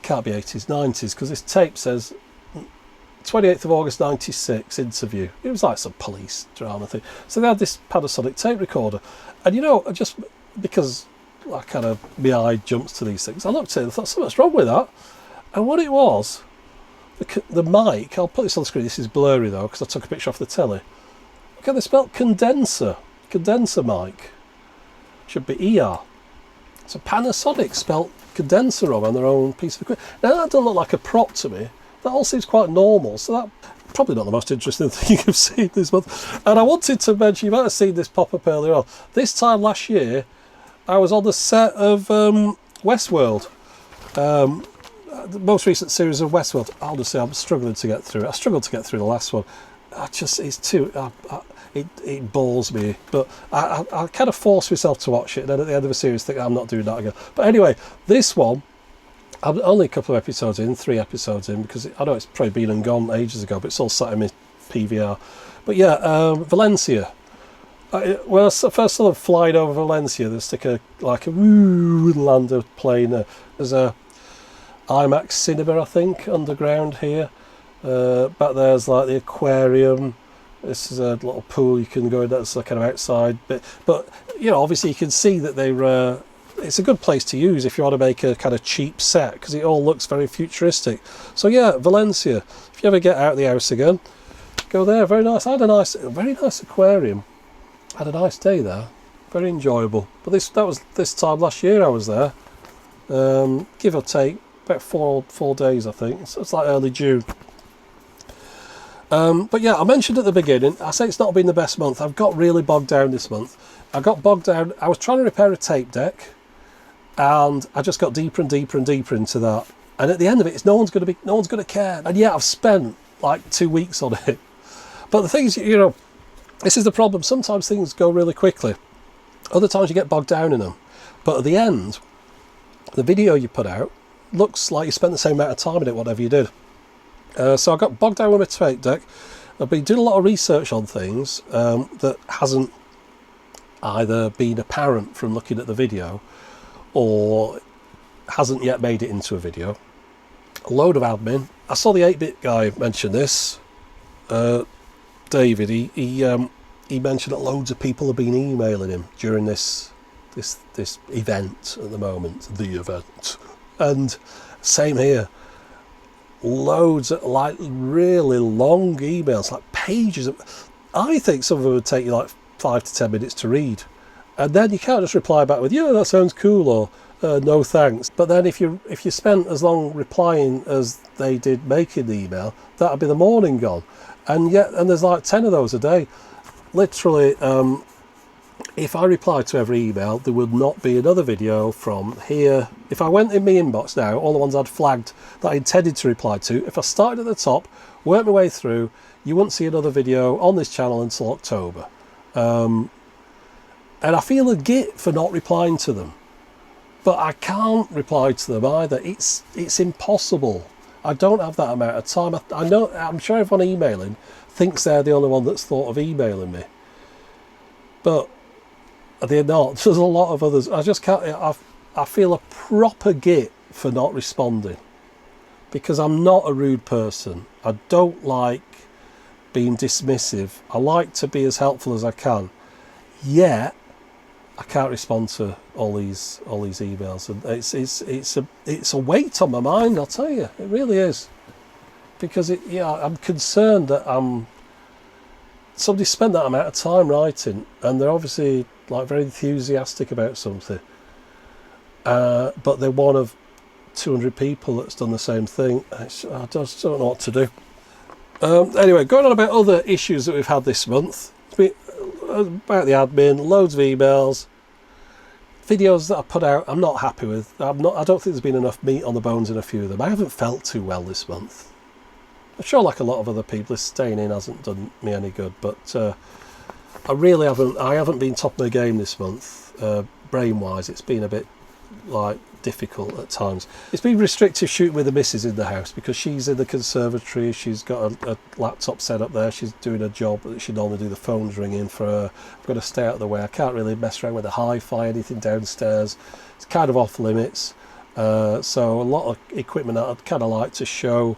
Can't be 80s, 90s, because this tape says 28th of August 96 interview. It was like some police drama thing. So they had this Panasonic tape recorder, and you know, just because I kind of, my eye jumps to these things, I looked at it and thought, something's wrong with that. And what it was, the mic, I'll put this on the screen, this is blurry though because I took a picture off the telly. Look how they spelled condenser mic. Should be ER. So Panasonic spelt condenser wrong on their own piece of equipment. Now that doesn't look like a prop to me. That all seems quite normal. So that probably not the most interesting thing you've seen this month. And I wanted to mention, you might have seen this pop up earlier on. This time last year, I was on the set of Westworld. The most recent series of Westworld. Honestly, I'm struggling to get through it. I struggled to get through the last one. It's too... It bores me, but I kind of force myself to watch it, and then at the end of a series think I'm not doing that again. But anyway, this one, I'm only a couple of episodes in, 3 episodes in, because I know it's probably been and gone ages ago, but it's all sat in my PVR. But yeah, Valencia. When I first saw them flying over Valencia, they stick a woo lander plane. There's a IMAX cinema, I think, underground here. Back there's like the aquarium. This is a little pool you can go in. That's the kind of outside bit. But you know, obviously you can see that they're it's a good place to use if you want to make a kind of cheap set, because it all looks very futuristic. So yeah, Valencia, if you ever get out of the house again, go there. Very nice. I had a very nice aquarium. I had a nice day there. Very enjoyable. But that was this time last year I was there. Give or take about four days, I think. So it's like early June. But yeah, I mentioned at the beginning, I say it's not been the best month. I've got really bogged down this month. I got bogged down. I was trying to repair a tape deck, and I just got deeper and deeper and deeper into that. And at the end of it, no one's going to care. And yeah, I've spent like 2 weeks on it. But the thing is, you know, this is the problem. Sometimes things go really quickly. Other times you get bogged down in them. But at the end, the video you put out looks like you spent the same amount of time in it, whatever you did. So I got bogged down with my tape deck. I've been doing a lot of research on things that hasn't either been apparent from looking at the video or hasn't yet made it into a video. A load of admin. I saw the 8-bit guy mention this. David, he mentioned that loads of people have been emailing him during this event at the moment, the event. And same here. Loads of like really long emails, like pages of, I think some of them would take you like 5 to 10 minutes to read. And then you can't just reply back with, yeah, that sounds cool, or no thanks. But then if you spent as long replying as they did making the email, that'd be the morning gone. And there's like 10 of those a day. Literally, if I replied to every email, there would not be another video from here. If I went in my inbox now, all the ones I'd flagged that I intended to reply to, if I started at the top, worked my way through, you wouldn't see another video on this channel until October. And I feel a git for not replying to them. But I can't reply to them either. It's impossible. I don't have that amount of time. I'm sure everyone emailing thinks they're the only one that's thought of emailing me. But they're not. There's a lot of others. I just can't. I feel a proper git for not responding, because I'm not a rude person. I don't like being dismissive. I like to be as helpful as I can. Yet I can't respond to all these emails, and it's a weight on my mind. I'll tell you, it really is, because I'm concerned that somebody spent that amount of time writing, and they're obviously like very enthusiastic about something, but they're one of 200 people that's done the same thing. I just don't know what to do. Anyway, going on about other issues that we've had this month. About the admin, loads of emails, videos that I put out I'm not happy with. I don't think there's been enough meat on the bones in a few of them. I haven't felt too well this month. I'm sure, like a lot of other people, staying in hasn't done me any good, but I really haven't been top of my game this month, brain wise. It's been a bit like difficult at times. It's been restrictive shooting with the missus in the house, because she's in the conservatory, she's got a laptop set up there, she's doing a job that she normally do, the phone's ringing for her. I've got to stay out of the way. I can't really mess around with the hi-fi, anything downstairs. It's kind of off limits. So a lot of equipment that I'd kind of like to show,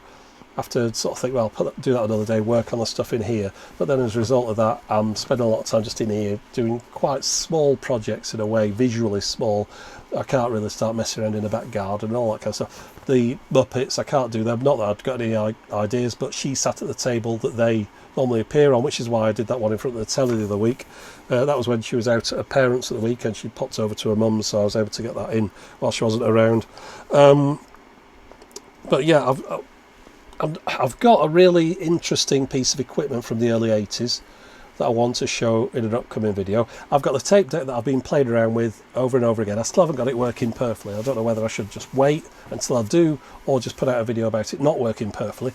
I have to sort of think, well, do that another day, work on the stuff in here. But then as a result of that, I'm spending a lot of time just in here doing quite small projects in a way, visually small. I can't really start messing around in the back garden and all that kind of stuff. The Muppets, I can't do them. Not that I've got any ideas, but she sat at the table that they normally appear on, which is why I did that one in front of the telly the other week. That was when she was out at her parents' at the weekend. She popped over to her mum's, so I was able to get that in while she wasn't around. But yeah, I've got a really interesting piece of equipment from the early 80s that I want to show in an upcoming video. I've got the tape deck that I've been playing around with over and over again. I still haven't got it working perfectly. I don't know whether I should just wait until I do, or just put out a video about it not working perfectly.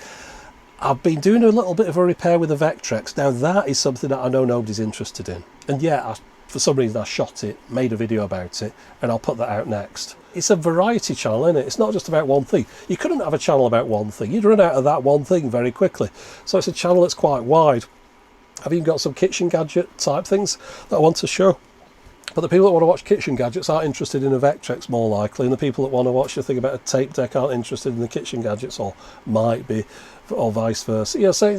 I've been doing a little bit of a repair with the Vectrex. Now that is something that I know nobody's interested in. And yeah, for some reason I shot it, made a video about it, and I'll put that out next. It's a variety channel, isn't it? It's not just about one thing. You couldn't have a channel about one thing. You'd run out of that one thing very quickly. So it's a channel that's quite wide. I've even got some kitchen gadget type things that I want to show. But the people that want to watch kitchen gadgets aren't interested in a Vectrex, more likely, and the people that want to watch the thing about a tape deck aren't interested in the kitchen gadgets, or might be, or vice versa. Yeah, so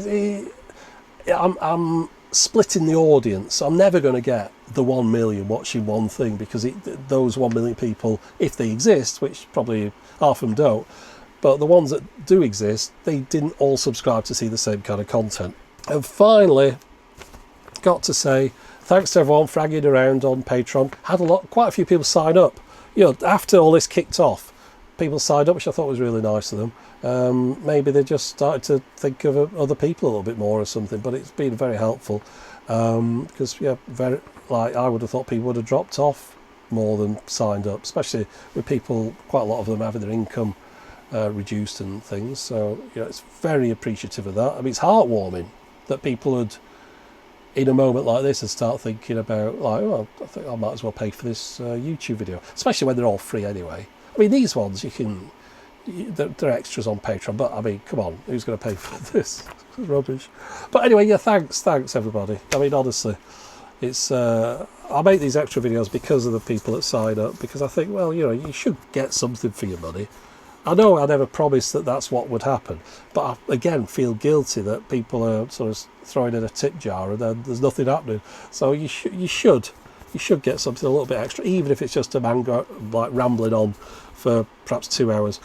splitting the audience. I'm never going to get the 1 million watching one thing, because those 1 million people, if they exist, which probably half of them don't, but the ones that do exist, they didn't all subscribe to see the same kind of content. And finally, got to say thanks to everyone for hanging around on Patreon. Had quite a few people sign up. After all this kicked off, people signed up, which I thought was really nice of them. Maybe they just started to think of other people a little bit more or something, but it's been very helpful, because I would have thought people would have dropped off more than signed up, especially with people, quite a lot of them having their income reduced and things. So it's very appreciative of that. I mean, it's heartwarming that people would, in a moment like this, and start thinking about, I think I might as well pay for this YouTube video, especially when they're all free anyway. I mean, these ones they're extras on Patreon, but I mean, come on, who's going to pay for this? It's rubbish. But anyway, yeah, thanks everybody. I mean, honestly, it's I make these extra videos because of the people that sign up, because I think, well, you should get something for your money. I know I never promised that that's what would happen, but I, again, feel guilty that people are sort of throwing in a tip jar and then there's nothing happening. So you should get something a little bit extra, even if it's just a man rambling on for perhaps 2 hours.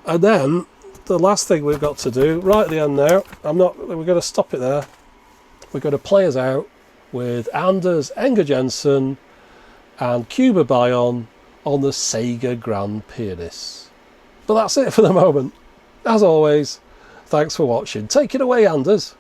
And then the last thing we've got to do right at the end now, we're going to stop it there. We're going to play us out with Anders Enger Jensen and Cuba Bayon on the Sega Grand Pianist. But that's it for the moment. As always, thanks for watching. Take it away, Anders.